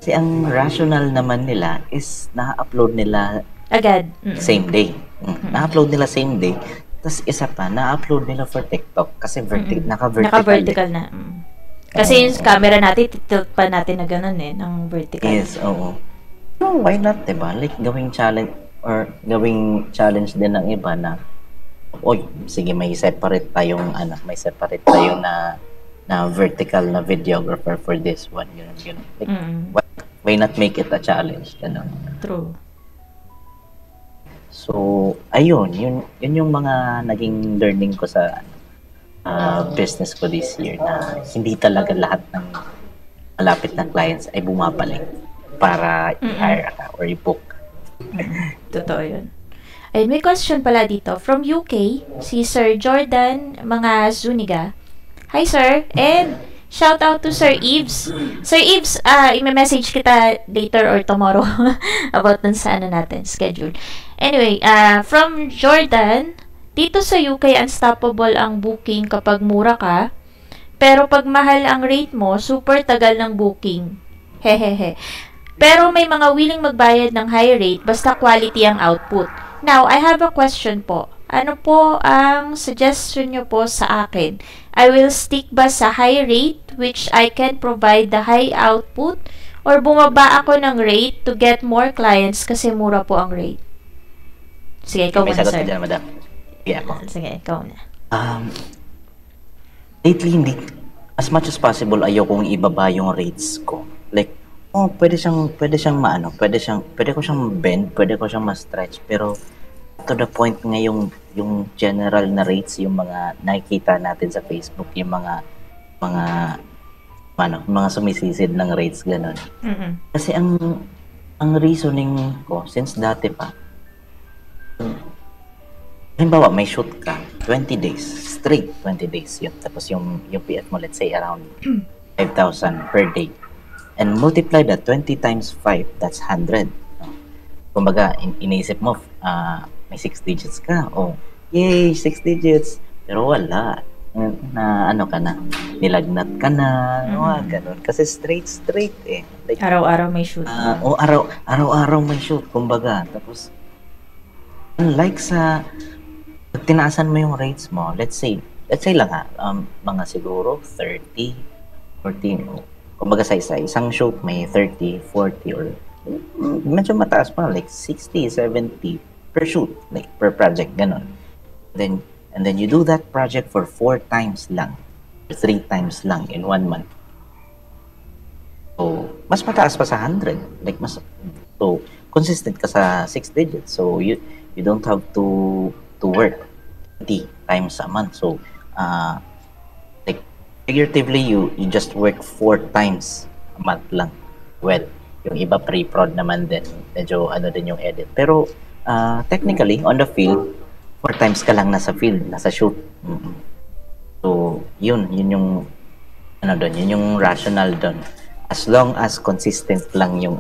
Kasi ang rational naman nila is na-upload nila agad. Same day. Na-upload nila same day. Tapos isa pa, na-upload nila for TikTok kasi naka-vertical na. Kasi yung camera natin, tilt pa natin na ganun ng vertical. Yes, oo. So, why not, diba? Like, gawing challenge din ng iba na sige, may separate tayong na vertical na videographer for this one. Yun. Like, why not make it a challenge? Ganun. True. So, ayun. Yun yung mga naging learning ko sa business ko this year na hindi talaga lahat ng malapit na clients ay bumabalik para i-hire ka or i-book. Totoo yun. Ay, may question pala dito. From UK, si Sir Jordan mga Zuniga. Hi, sir. And shout out to Sir Eves. Sir Eves, i-message kita later or tomorrow about dun sa natin, schedule. Anyway, from Jordan, dito sa UK, unstoppable ang booking kapag mura ka. Pero pag mahal ang rate mo, super tagal ng booking. Hehehe. Pero may mga willing magbayad ng high rate basta quality ang output. Now, I have a question po. Ano po ang suggestion nyo po sa akin? I will stick ba sa high rate which I can provide the high output or bumaba ako ng rate to get more clients kasi mura po ang rate? Sige, ikaw muna, sir. May sagot ka dyan, madam. Yeah, ako. Sige, ikaw na. Lately, hindi. As much as possible, ayaw kong ibaba yung rates ko. Like, pwede ko siyang bend, pwede ko siyang ma-stretch, pero to the point nga yung general na rates, yung mga nakikita natin sa Facebook, yung mga sumisisid ng rates, gano'n. Kasi ang reasoning ko, since dati pa, halimbawa, may shoot ka, 20 days, straight 20 days yun. Tapos yung PF mo, let's say, around 5,000 per day. And multiply that 20 times 5, that's 100. Kumbaga, iniisip mo, may 6 digits ka. Yay, 6 digits. Pero wala. Nilagnat ka na. Ganun. Kasi straight eh. Like, araw-araw may shoot. Araw-araw may shoot. Kumbaga, tapos, unlike sa, pag tinaasan mo yung rates mo, let's say lang mga siguro 30, 14, kumbaga sa isang shoot may 30, 40 or medyo mataas pa like 60, 70 per shoot, like per project, ganon. And then you do that project for 4 times lang, 3 times lang in 1 month. So, mas mataas pa sa 100. Like so consistent ka sa 6 digits. So you don't have to work 20 times a month. So like figuratively you just work 4 times a month lang. Well, yung iba pre-prod naman din, medyo din yung edit. Pero technically on the field 4 times ka lang nasa field, nasa shoot. So yun yung yun yung rational doon. As long as consistent lang yung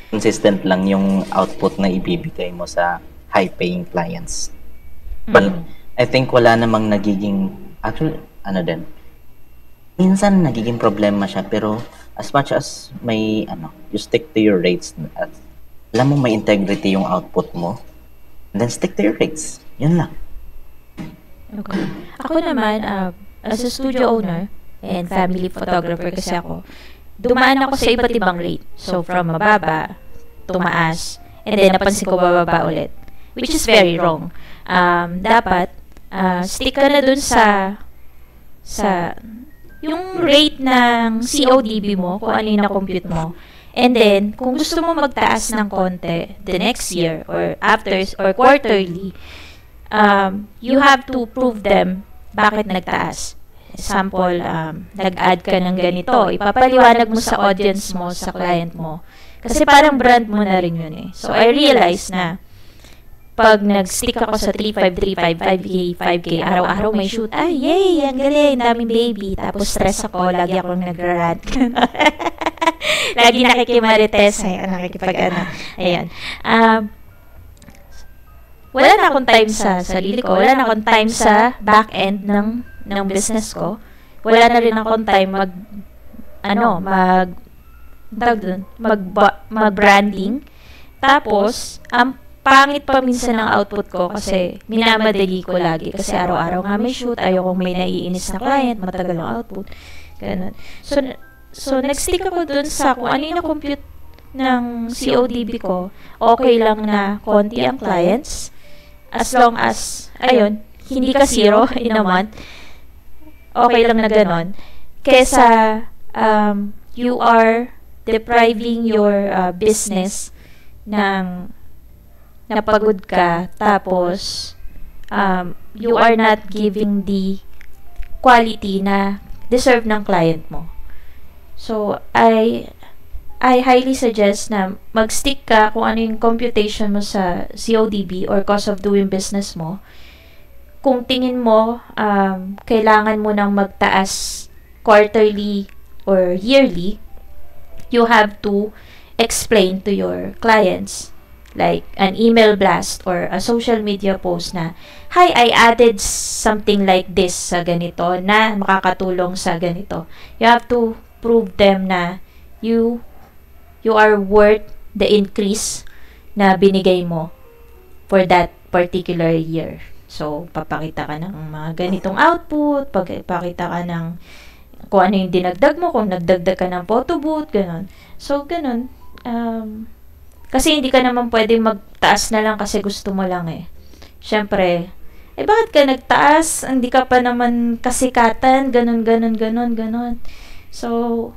consistent lang yung output na ibibigay mo sa high-paying clients. But I think wala namang nagiging, actually, minsan nagiging problema siya, pero as much as may, you stick to your rates, at alam mo may integrity yung output mo, and then stick to your rates. Yun lang. Okay. Ako naman, as a studio owner, and family photographer kasi ako, dumaan ako sa iba't ibang rate. So, from mababa, tumaas, and then napansin ko bababa ulit. Which is very wrong. Dapat, stick ka na dun sa yung rate ng CODB mo, kung ano yung na-compute mo. And then, kung gusto mo magtaas ng konti the next year or after or quarterly, you have to prove them bakit nagtaas. Example, nag-add ka ng ganito, ipapaliwanag mo sa audience mo, sa client mo. Kasi parang brand mo na rin yun eh. So, I realized na pag nag-stick ako sa 3.5, 5K, araw-araw may shoot, ay, yay, ang galing, daming baby. Tapos stress ako, lagi akong nagrarant. Lagi nakikimarites, ayan. Wala na akong time sa sarili ko, wala na akong time sa back-end ng business ko. Wala na rin akong time mag-branding. Tapos, pangit pa minsan ng output ko kasi minamadali ko lagi kasi araw-araw nga may shoot, ayokong may naiinis na client, matagal ang output. Ganun. So nag-stick ako dun sa kung ano yung na-compute ng CODB ko, okay lang na konti ang clients as long as, ayun, hindi ka zero in a month, okay lang na ganon. Kesa you are depriving your business ng napagod ka, tapos you are not giving the quality na deserve ng client mo. So, I highly suggest na mag-stick ka kung ano yung computation mo sa CODB or cost of doing business mo. Kung tingin mo, kailangan mo nang magtaas quarterly or yearly, you have to explain to your clients like an email blast or a social media post na, hi, I added something like this sa ganito na makakatulong sa ganito. You have to prove them na you are worth the increase na binigay mo for that particular year. So, papakita ka ng mga ganitong output, papakita ka ng kung ano yung dinagdag mo, kung nagdagdag ka ng photo booth, ganun. So, ganun. Kasi hindi ka naman pwedeng magtaas na lang kasi gusto mo lang eh. Siyempre, bakit ka nagtaas? Hindi ka pa naman kasikatan, ganun. So,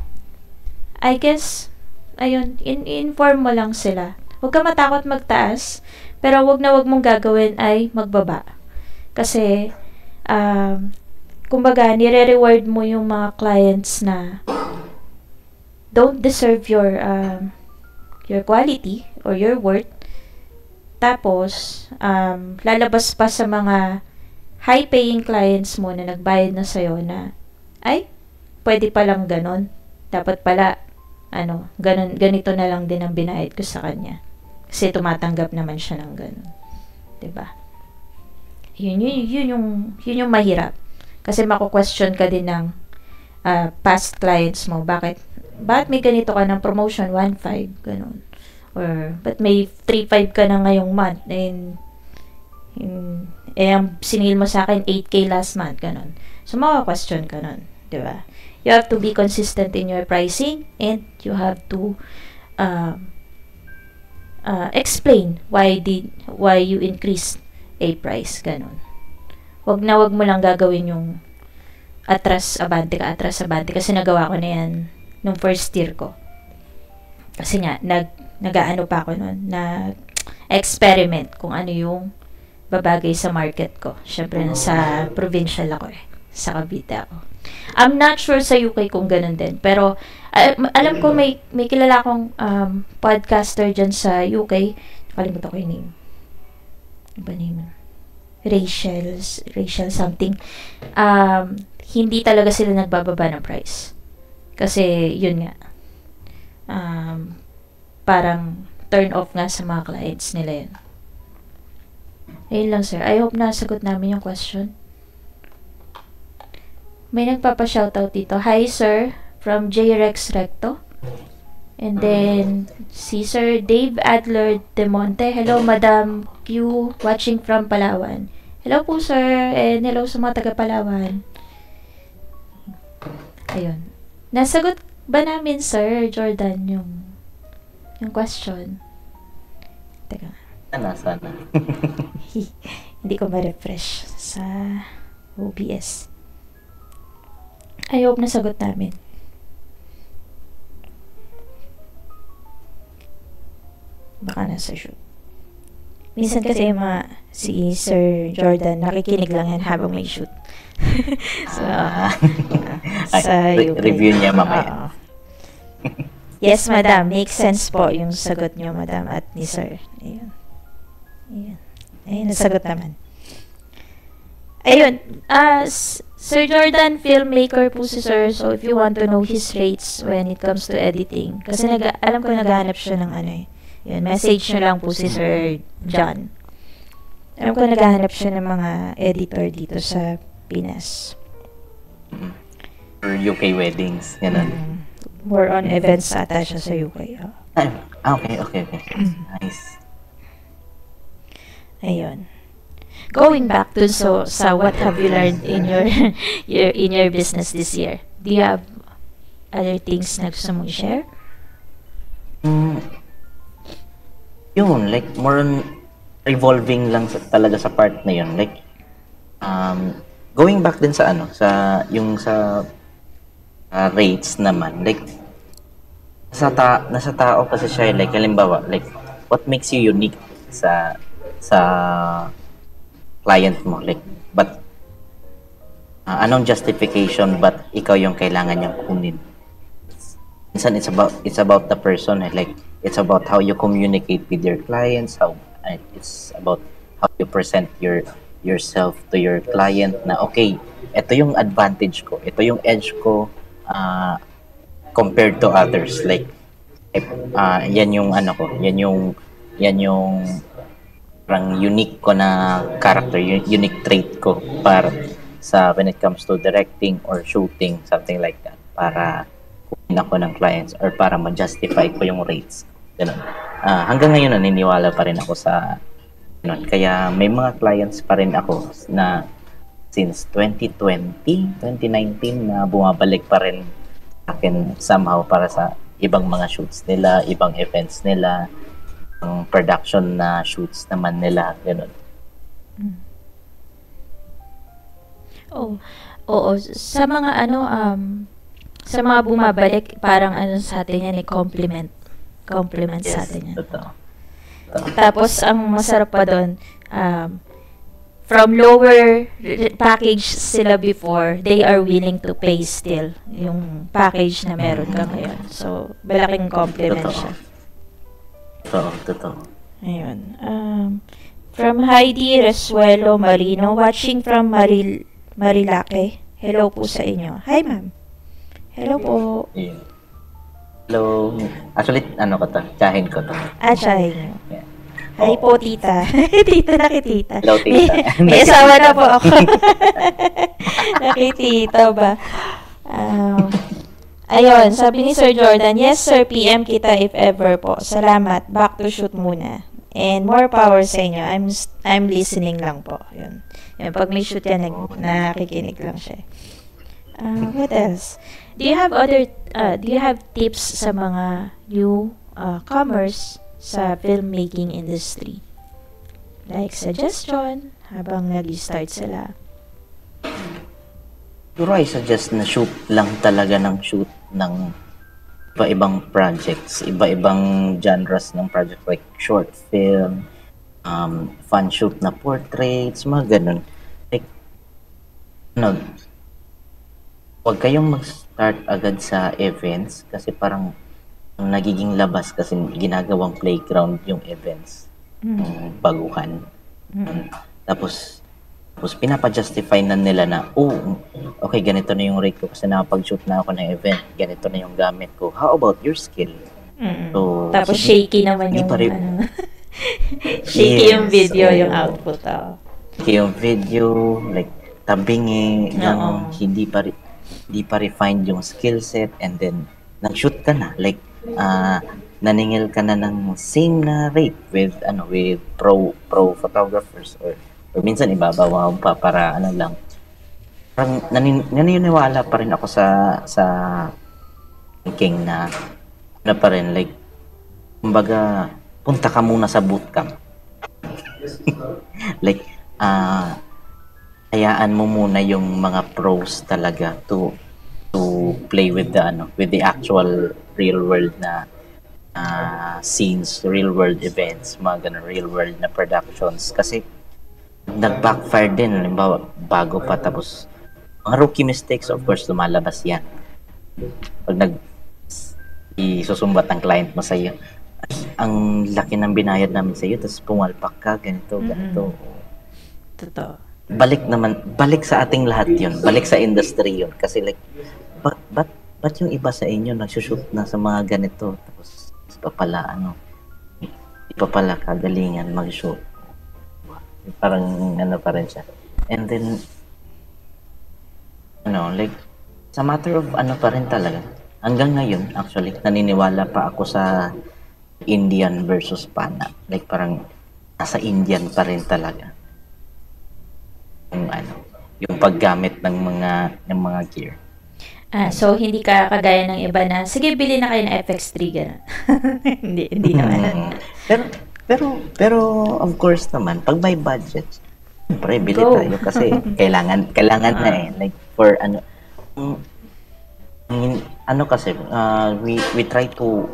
I guess, ayun, inform mo lang sila. Huwag ka matakot magtaas, pero wag mong gagawin ay magbaba. Kasi, kumbaga, nire-reward mo yung mga clients na don't deserve your quality or your worth. Tapos, lalabas pa sa mga high-paying clients mo na nagbayad na sa'yo na, ay, pwede palang ganon. Dapat pala, ganito na lang din ang binayad ko sa kanya. Kasi tumatanggap naman siya ng ganon. Diba? Yun yung mahirap. Kasi mako-question ka din ng past clients mo. Bakit may ganito ka ng promotion, 1.5, ganun. Or, ba't may 3.5 ka na ngayong month, and ang sinil mo sa akin, 8K last month, ganun. So, maka-question ka nun, diba? You have to be consistent in your pricing, and you have to explain why you increased a price, ganun. Wag mo lang gagawin yung atras abante kasi nagawa ko na yan nung first year ko. Kasi nga, nag-aano pa ako nun, experiment kung ano yung babagay sa market ko. Syempre, sa provincial ako eh. Sa Cavite ako. I'm not sure sa UK kung ganun din. Pero, alam ko may kilala akong podcaster dyan sa UK. Nakalimutan ko yung name. Ano ba name? Rachel something. Hindi talaga sila nagbababa ng price. Kasi, yun nga. Parang turn off nga sa mga clients nila yun. Ayun lang, sir. I hope nasagot namin yung question. May nagpapa-shoutout dito. Hi, sir. From J-Rex Recto. And then, si Sir Dave Adler de Monte. Hello, Madam Q, watching from Palawan. Hello po, sir. And hello sa mga taga Palawan. Ayun. Nasagot ba namin, Sir Jordan, yung question? Teka. Sana. Hindi ko ma-refresh sa OBS. I hope nasagot namin. Baka nasa shoot. Minsan kasi si Sir Jordan, nakikinig lang yan habang may shoot. So, sa UK. Review niya mamaya. Yes, madam. Makes sense po yung sagot niyo, madam, at ni Sir. Ayun. Ayun, nasagot naman. Ayun. Sir Jordan, filmmaker po si Sir. So, if you want to know his rates when it comes to editing. Kasi alam ko naghahanap siya ng yun, message nyo lang po si Sir John. Alam ko naghahanap siya ng mga editor dito sa Pinas. For UK weddings, ganun. More on events ata siya sa UK. Oh. Okay. Nice. Ayun. Going back to sa what have you learned in your business this year? Do you have other things na gusto mong share? Yun, like more on revolving lang talaga sa part na yun. Like going back din sa sa rates naman, like nasa tao kasi siya, like halimbawa, like what makes you unique sa client mo, like but anong justification but ikaw yung kailangan niyang kunin. Minsan it's about the person, like it's about how you communicate with your clients, it's about how you present yourself to your client na okay, ito yung advantage ko, ito yung edge ko compared to others, like yan yung yan yung parang unique ko na character, unique trait ko para sa when it comes to directing or shooting, something like that, para kunin ako ng clients or para ma-justify ko yung rates. Ganun. Hanggang ngayon naniniwala pa rin ako sa ganun. Kaya may mga clients pa rin ako na since 2019 na bumabalik pa rin sa akin somehow para sa ibang mga shoots nila, ibang events nila, ang production na shoots naman nila, ganun. Oo, sa mga sa mga bumabalik, parang sa atin yan, compliment Yes, sa atin yan. Totoo. Tapos, ang masarap pa doon, from lower package sila before, they are willing to pay still yung package na meron ka ngayon. So, malaking compliment siya. Totoo. Ayun. From Heidi Resuelo Marino, watching from Marilake. Hello po sa inyo. Hi, ma'am. Hello po. Yeah. Hello. Actually, tsahin ko to. Tsahin nyo. Yeah. Hi po, tita. Tita, nakitita. Hello, tita. May asawa na po ako. Nakitita ba? Ayun, sabi ni Sir Jordan, yes sir, PM kita if ever po. Salamat. Back to shoot muna. And more power sa inyo. I'm listening lang po. Yun. Pag may shoot yan, nakikinig lang siya. What else? Do you have tips sa mga newcomers sa filmmaking industry? Like suggestion habang nag-start sila? Siguro I suggest na shoot lang talaga ng shoot ng iba-ibang projects, iba-ibang genres ng projects, like short film, fun shoot na portraits, mga ganun. Like, huwag kayong mag-start agad sa events kasi parang ang nagiging labas kasi ginagawang playground yung events, yung baguhan. Tapos pinapa-justify na nila na, okay, ganito na yung rate ko kasi nakapag-shoot na ako ng event, ganito na yung gamit ko. How about your skill? So, tapos shaky naman yung shaky yung video, yung output. Shaky yung video, like tabingi, yung hindi pa refined yung skill set, and then nag-shoot ka na, like naningil ka na ng same na rate with pro photographers or minsan ibabawaw pa para parang naniniwala pa rin ako sa thinking na pa rin, like, kumbaga, punta ka muna sa bootcamp. Like, hayaan mo muna yung mga pros talaga to play with the actual real world na scenes, real world events, mga ganun, real world na productions. Kasi nag-backfire din, halimbawa, bago pa, tapos mga rookie mistakes, of course, lumalabas yan. Pag isusumbat ang client mo sa'yo, ay, ang laki ng binayad namin sa'yo, tapos pumalpak ka, ganito. Totoo. Balik sa ating lahat yun, balik sa industry yun. Kasi like, ba't yung iba sa inyo nagsushoot na sa mga ganito, tapos pa pala, di pa pala kagalingan mag-shoot. Parang pa rin siya. And then, like, sa matter of pa rin talaga. Hanggang ngayon, actually, naniniwala pa ako sa Indian versus Pana. Like, parang nasa Indian pa rin talaga. Yung paggamit ng mga gear. So hindi ka kagaya ng iba na, sige, bili na kayo ng FX3, gano'n. hindi naman. Pero of course naman, pag may budget, siyempre, bili tayo kasi kailangan na like, for kasi, we try to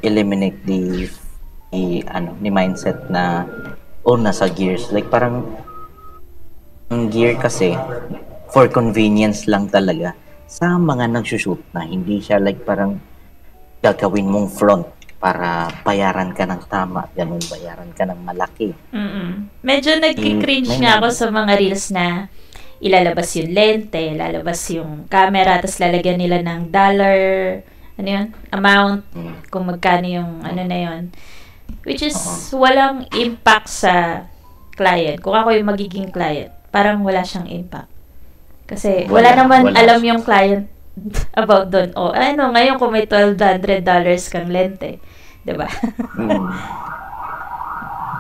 eliminate the mindset na, nasa gears. Like, parang, ang gear kasi, for convenience lang talaga, sa mga nagsushoot na, hindi siya like parang gagawin mong front para bayaran ka ng tama, ganun, bayaran ka ng malaki. Medyo nagki-cringe nga ako sa mga reels na ilalabas yung lente, lalabas yung camera, tapos lalagyan nila ng dollar, amount, kung magkano yung na yun. Which is, walang impact sa client. Kung ako yung magiging client, parang wala siyang impact. Kasi wala naman alam yung client about doon. Ngayon kung may $1,200 kang lente, 'di ba?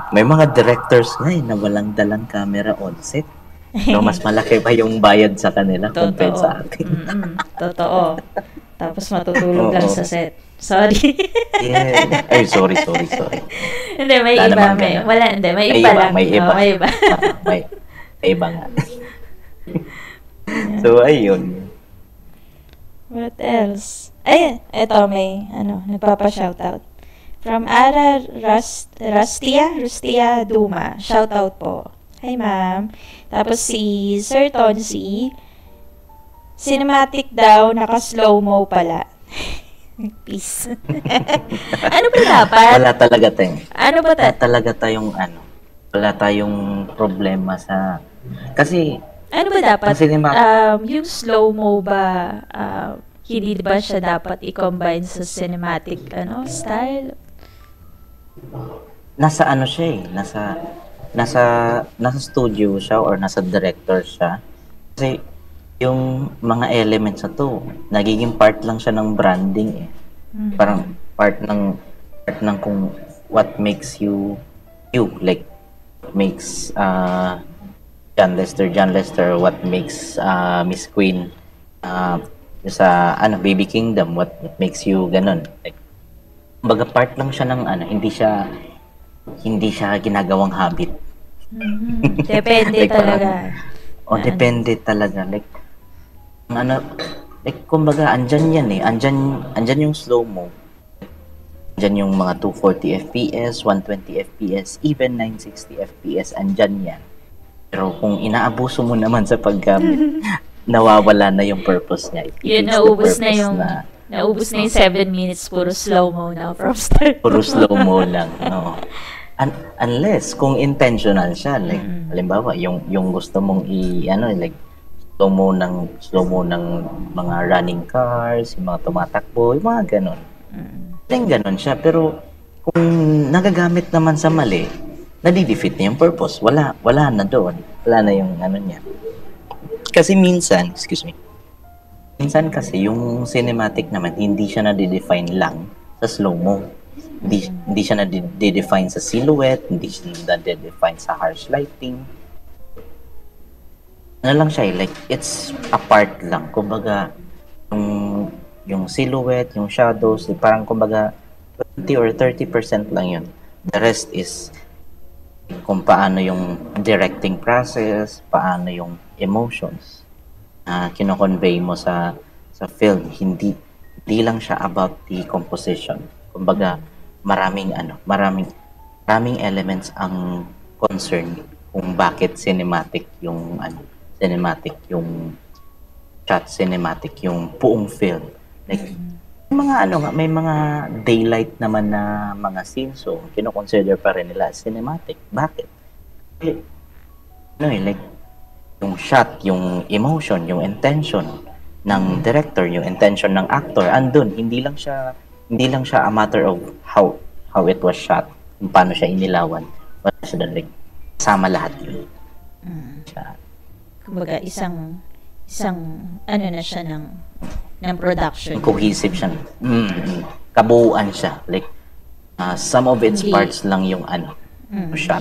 May mga directors na walang dalang camera on set. No, mas malaki pa yung bayad sa kanila compared sa akin. Totoo. Tapos matutulog lang sa set. Sorry. Yeah. Ay, sorry. Hindi, may iba. May iba lang. May iba. May iba nga. So, ayun. What else? Ay, eto may, nagpapa-shoutout. From Ara Rustia Duma. Shoutout po. Hi, ma'am. Tapos si Sir Tonsi, cinematic daw, naka-slow-mo pala. Peace. Ano ba dapat? Wala talaga tayong. Wala tayong problema sa, kasi, ano ba dapat? Yung slow-mo ba, hindi ba siya dapat i-combine sa cinematic style? Nasa siya nasa studio siya or nasa director siya. Kasi yung mga elements na to, nagiging part lang siya ng branding eh. Parang part ng kung what makes you like makes John Lester, what makes Miss Queen sa Baby Kingdom, what makes you ganun. Like, kumbaga part lang siya ng hindi siya ginagawang habit. Depende like, talaga. Depende talaga. Like, kumbaga, andyan yan eh. Andyan yung slow-mo. Andyan yung mga 240 FPS, 120 FPS, even 960 FPS, andyan yan. Pero kung inaabuso mo naman sa paggamit, nawawala na yung purpose niya. Yun, naubos na yung 7 minutes, puro slow-mo na from start. Puro slow-mo lang, no. Unless, kung intentional siya, like, halimbawa, yung gusto mong like, slow-mo ng mga running cars, yung mga tumatakbo, yung mga ganon. Ganon siya, pero kung nagagamit naman sa mali, nadi-defeat na yung purpose. Wala na doon. Wala na yung niya. Kasi minsan kasi yung cinematic naman, hindi siya na-define lang sa slow-mo. Hindi siya na-define sa silhouette, hindi siya na-define sa harsh lighting. ano lang siya like it's a part lang. Kumbaga, yung, yung silhouette, yung shadows, parang kumbaga 20 or 30% lang yun. The rest is kung paano yung directing process, paano yung emotions na kino-convey mo sa film. Hindi lang siya about the composition. Kumbaga, maraming elements ang concern kung bakit cinematic yung shot, cinematic yung buong film. Like, may mga daylight naman na mga scenes, so kino-consider pa rin nila as cinematic. Bakit? Eh, like, yung shot, yung emotion, yung intention ng director, yung intention ng actor, andun. Hindi lang siya a matter of how it was shot, kung paano siya inilawan. Wala siya doon, like, sama lahat yun. Siya. Kumbaga, isang ano na siya ng production. Cohesive siya. Kabuuan siya. Like, some of its Hindi- parts lang yung shot.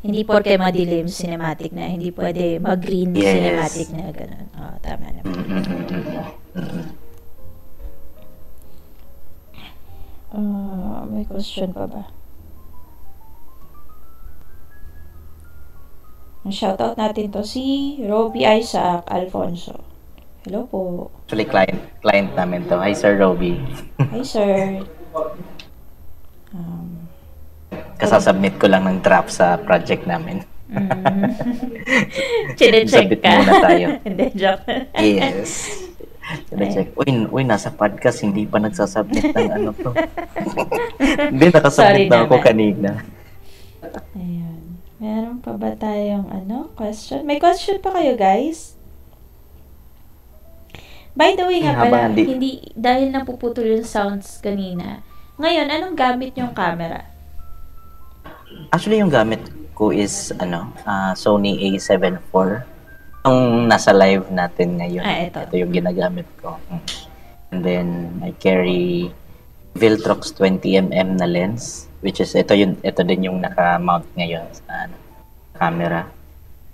Hindi porke madilim cinematic na, hindi pwede mag-green Yes. cinematic na gano'n. Tama naman. May question pa ba? Ang shoutout natin to si Roby Isaac Alfonso. Hello po. Actually, client namin to. Hi, Sir Roby. Hi, sir. Kasasubmit ko lang ng draft sa project namin. Chinecheck Submit ka. muna tayo. Hindi, joke. Yes. Check. Uy, nasa podcast, hindi pa nagsasubmit ng ano to. Hindi, Sorry nakasubmit na ako naman. kanina. Ayun. Meron pa ba tayong question? May question pa kayo, guys? By the way nga pala, Habang hindi, dahil napuputol yung sounds kanina. Ngayon, anong gamit yung camera? Actually, yung gamit ko is Sony A7 IV. Yung nasa live natin ngayon. Ito. Ito yung ginagamit ko. And then, I carry Viltrox 20mm na lens, which is ito din yung naka-mount ngayon sa camera.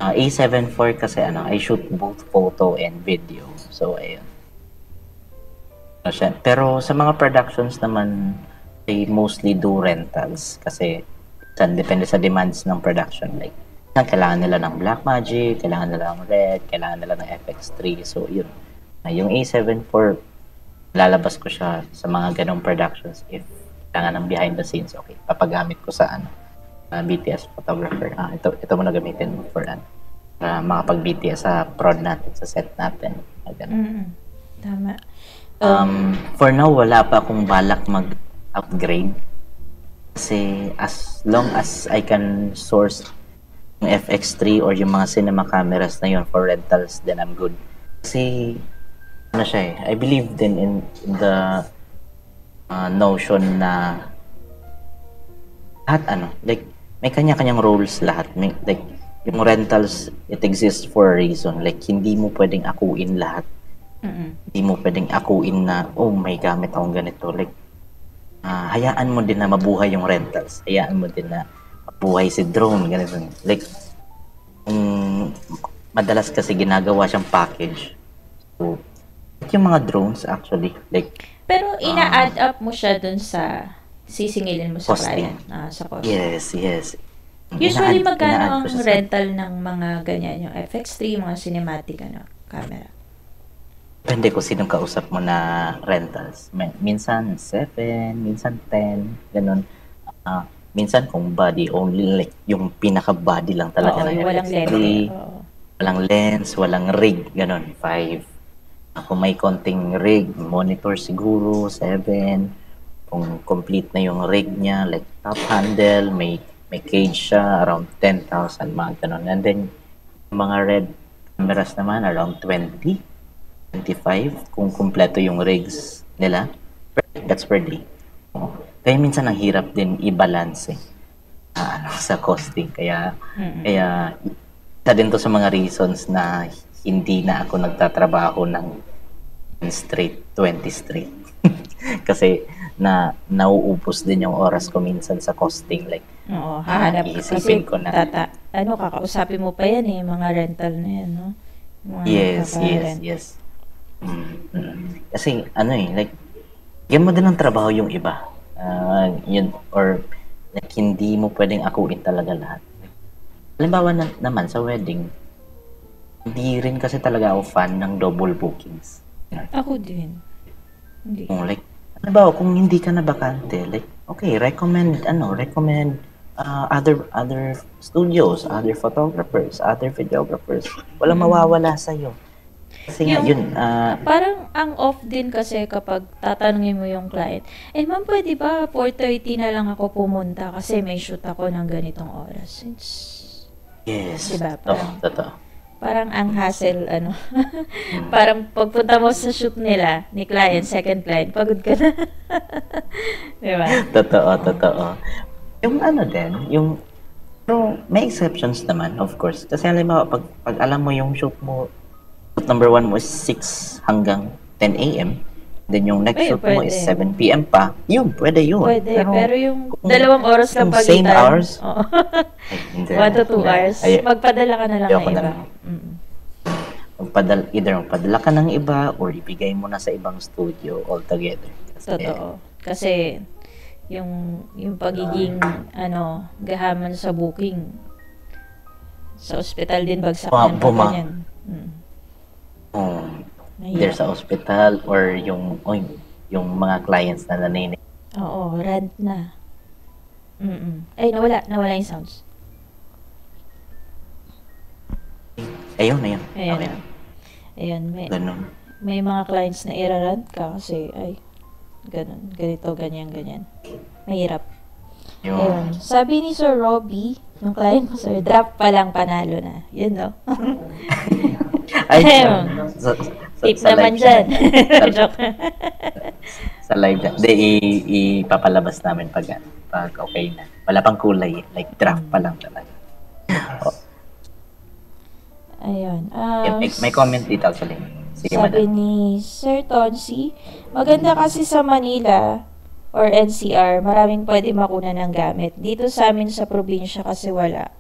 A7 IV kasi I shoot both photo and video. So, ayun. Pero sa mga productions naman, I mostly do rentals kasi depende sa demands ng production. Like, kailangan nila ng Blackmagic, kailangan nila ng Red, kailangan nila ng FX3. So, yun. Yung A7 IV, lalabas ko siya sa mga ganong productions if kailangan ng behind the scenes. Okay, papagamit ko sa BTS photographer. Ito mo na gamitin mo for para makapag-BTS sa prod natin, sa set natin. Tama. For now, wala pa akong balak mag-upgrade. Kasi as long as I can source yung FX3 or yung mga cinema cameras na yun for rentals, then I'm good. Kasi, I believe din in the notion na lahat like, may kanya-kanyang roles lahat. Like, yung rentals, it exists for a reason. Like, hindi mo pwedeng akuin lahat. Hindi mo pwedeng akuin na, oh, may gamit akong ganito. Like, hayaan mo din na mabuhay yung rentals. Hayaan mo din na mabuhay si drone. Ganito. Like, madalas kasi ginagawa siyang package. So, yung mga drones actually, like, Pero ina-add up mo siya dun sa sisingilin mo sa Costing. client. Sa cost. yes. Usually, Ina-add magkano ko ang siya sa- rental ng mga ganyan, yung FX3, mga cinematic camera? Depende ko sinong kausap mo na rentals. Minsan 7, minsan 10, ganun. Minsan kung body only, like yung pinaka-body lang talaga Oo, ng yung walang FX3. lens. Oo. Walang lens, walang rig, ganun, 5. Kung may konting rig, monitor siguro, 7. Kung complete na yung rig niya, like top handle, may cage siya, around 10,000, mga ganun. And then, yung mga red cameras naman, around 20, 25, kung kumpleto yung rigs nila. That's per day. Kaya minsan ang hirap din i-balance sa costing. Kaya isa din to sa mga reasons na hindi na ako nagtatrabaho ng 10 straight, 20 straight. Kasi na nauubos din yung oras ko minsan sa costing. Like, Oo, hahanap ka kasi iisipin ko na. kakausapin mo pa yan eh, mga rental na yan, no? Mga Yes, nagpapa-rent. yes. Kasi, like, yan mo din ng trabaho yung iba. Yun, or, like, hindi mo pwedeng akuin talaga lahat. Halimbawa naman sa wedding, hindi rin kasi talaga ako fan ng double bookings. Ako din. Hindi. Like, halimbawa, kung hindi ka na bakante, like, okay, recommend other studios, other photographers, other videographers. Walang mawawala sa'yo. Kasi nga, yun, Parang ang off din kasi kapag tatanungin mo yung client, ma'am, pwede ba 4:30 na lang ako pumunta kasi may shoot ako ng ganitong oras. yes, Diba? totoo. Parang ang hassle, parang pagpunta mo sa shoot nila, ni client, second client, pagod ka na. Diba? Totoo. Yung pero may exceptions naman, of course. Kasi halimbawa, pag alam mo yung shoot mo, shoot number 1 mo is 6 hanggang 10 a.m., then yung next shoot mo is 7 p.m. pa, pwede yun. Pwede, pero yung 2 oras lang yung pagitan. same hours? Oo. Hindi. 1 to 2 hours. Magpadala ka na lang Ayoko ng na iba. lang. Either magpadala ka ng iba or ibigay mo na sa ibang studio altogether. Totoo. Kasi yung pagiging gahaman sa booking sa ospital din bagsak yan pag ganyan. Either sa hospital or yung mga clients na naninig. Oo, rant na. Ay, nawala yung sounds. Ayun. Ayun, Ganun. may mga clients na irarant ka kasi, ganito, ganyan. Mahirap. Ayun. Sabi ni Sir Robbie, yung client ko, sir, draft pa lang panalo na. Yun, no? Tip naman dyan. Joke. Sa live na. Hindi, ipapalabas namin pag okay na. Wala pang kulay. Like, draft pa lang talaga. Ayun. May comment dito actually. Sige, Sabi madam. ni Sir Tonsi, maganda kasi sa Manila or NCR, maraming pwede makuna ng gamit. Dito sa amin sa probinsya kasi wala.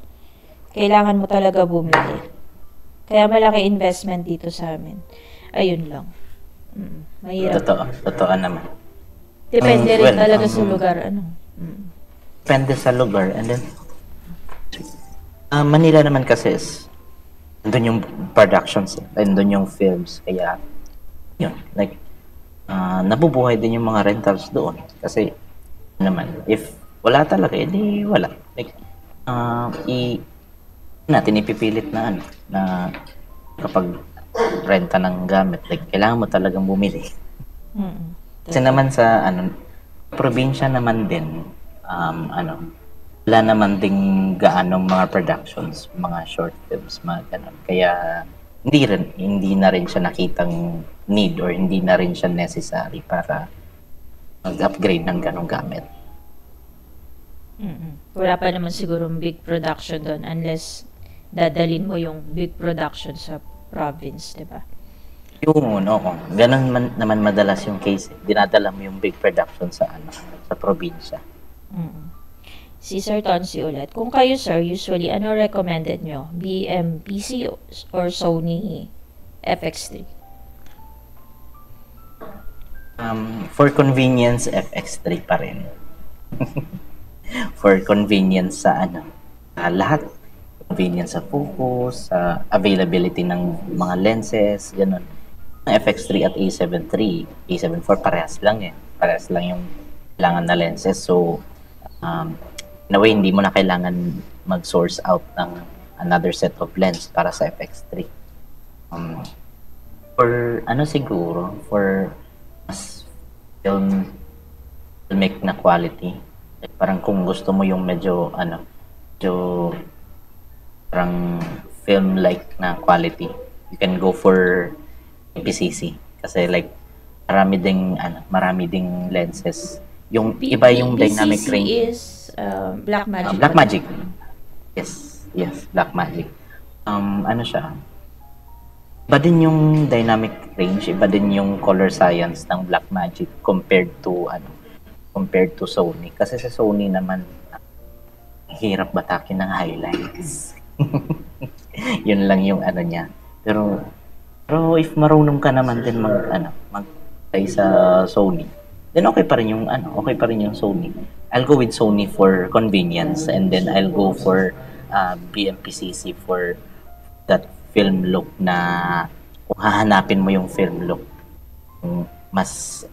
Kailangan mo talaga bumili. Kaya malaki investment dito sa amin. Ayun lang. Mahirap. Totoo naman. Depende rin talaga sa lugar. Depende sa lugar. And then, Manila naman kasi is, doon yung productions, and doon yung films. Kaya, yun, like, nabubuhay din yung mga rentals doon. Kasi, if wala talaga, edi wala. Like, natin ipipilit na kapag renta ng gamit, like, kailangan mo talagang bumili. Kasi naman sa, probinsya naman din, wala naman ding gaanong mga productions, mga short films, mga ganun. Kaya, hindi na rin siya nakitang need or hindi na rin siya necessary para mag-upgrade ng ganong gamit. Wala pa naman sigurong big production doon unless dadalin mo yung big production sa province, di ba? Yun, oo. Ganun naman madalas yung case. Dinadala mo yung big production sa probinsya. Si Sir Tonsi ulit. Kung kayo, sir, usually, ano recommended nyo? BMPC or Sony FX3? For convenience, FX3 pa rin. For convenience sa lahat. Convenience sa focus, sa availability ng mga lenses, ganun. FX3 at A7 III, A7 IV parehas lang eh. Parehas lang yung kailangan na lenses. So, in a way, hindi mo na kailangan mag-source out ng another set of lens para sa FX3. Siguro, for mas filmic na quality, like, parang kung gusto mo yung medyo parang film-like na quality, you can go for APCC. Kasi like, marami ding lenses. Yung iba yung dynamic BCC range. is Blackmagic. Blackmagic. Yes, Blackmagic. Siya? Iba din yung dynamic range, iba din yung color science ng Blackmagic compared to compared to Sony. Kasi sa Sony naman, hirap batakin ng highlights. Yun lang yung ano niya. Pero if marunong ka naman din mag sa Sony, then okay pa rin yung Sony. I'll go with Sony for convenience, and then I'll go for BMPCC for that film look na kung hahanapin mo yung film look, mas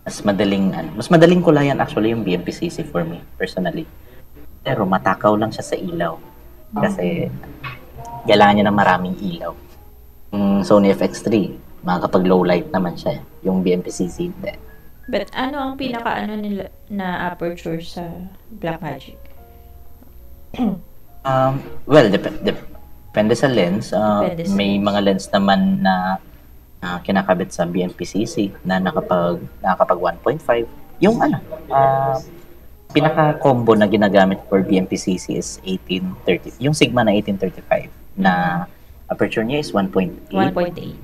mas madaling kulayan actually yung BMPCC for me personally. Pero matakaw lang siya sa ilaw kasi kailangan niya ng maraming ilaw. Sony FX3, makakapag low light naman siya. Yung BMPCC hindi. But ano ang nila na aperture sa Blackmagic? Well, depende sa lens. May mga lens naman na kinakabit sa BMPCC na nakapag 1.5. Yung pinaka-combo na ginagamit for BMPCC is 1830. Yung Sigma na 1835 na aperture niya is 1.8. 1.8.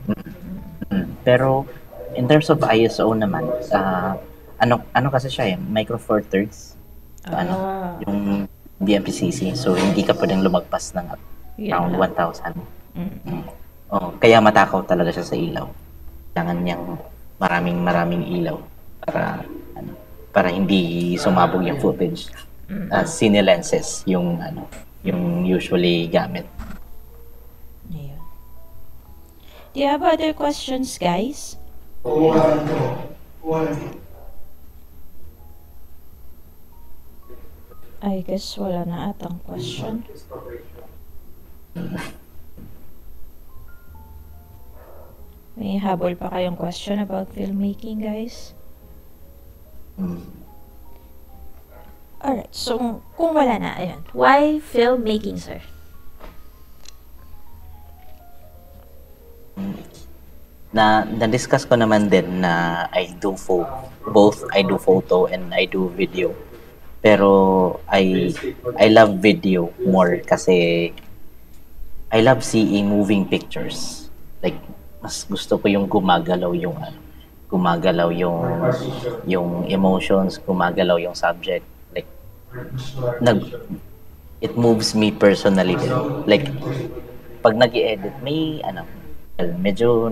Pero in terms of ISO naman, ano kasi siya Micro Four Thirds. Yung BMPCC. So hindi ka pwedeng lumagpas ng around 1,000. Kaya matakaw talaga siya sa ilaw. Kailangan niyang maraming ilaw para hindi sumabog yung footage. Cine lenses yung usually gamit. Yeah. Do you have other questions, guys? I guess wala na atang question. May habol pa kayong question about filmmaking, guys? Alright, so kung wala na, ayun. Why filmmaking, sir? Na-discuss ko naman din na I do photo and I do video. Pero I love video more kasi I love seeing moving pictures. Like mas gusto ko yung gumagalaw yung emotions, gumagalaw yung subject. Like it moves me personally din. Like pag nag-i-edit may medyo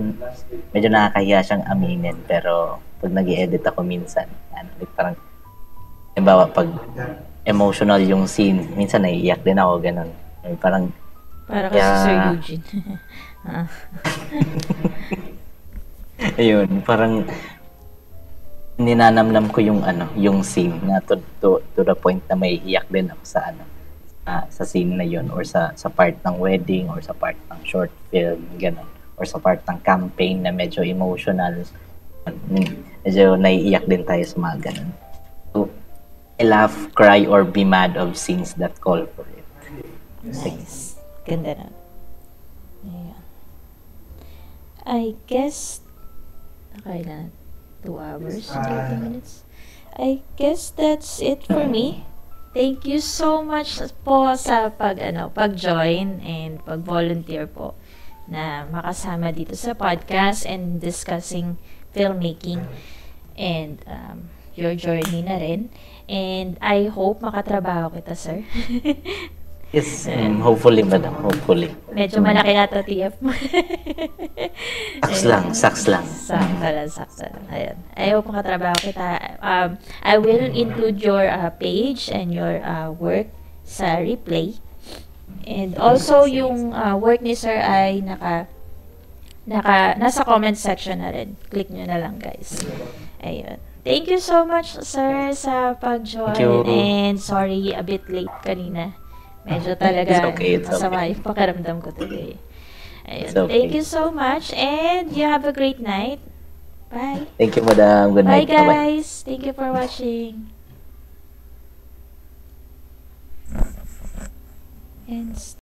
nakakahiya siyang aminin, pero pag nag-i-edit ako minsan like parang halimbawa pag emotional yung scene, minsan naiiyak din ako ganun. Parang para kasi Sir Eugene. Ayun, parang ninanamnam ko yung scene na to the point na may iyak din ako sa scene na yun, or sa part ng wedding, or sa part ng short film, gano'n, or sa part ng campaign na medyo emotional, medyo naiiyak din tayo sa mga gano'n. So, I laugh, cry, or be mad of scenes that call for it. Nice. Ganda na. Ayan. I guess okay na 2 hours, 30 minutes. I guess that's it for me. Thank you so much po sa pag-join and pag-volunteer po na makasama dito sa podcast and discussing filmmaking and your journey na rin. And I hope makatrabaho kita, sir. Yes, hopefully, madam. Hopefully. Medyo malaki yata TF mo. Saks lang. Saksa lang. Ayan. I hope makatrabaho kita. I will include your page and your work sa replay. And also, yung work ni sir ay nasa comment section na rin. Click nyo na lang, guys. Ayun. Thank you so much, sir, sa pag-join. And sorry, a bit late kanina. Medyo talaga masama yung pakiramdam ko today. Ayun. Okay. Thank you so much and you have a great night. Bye. Thank you, madam. Good night. Bye, guys. Thank you for watching. And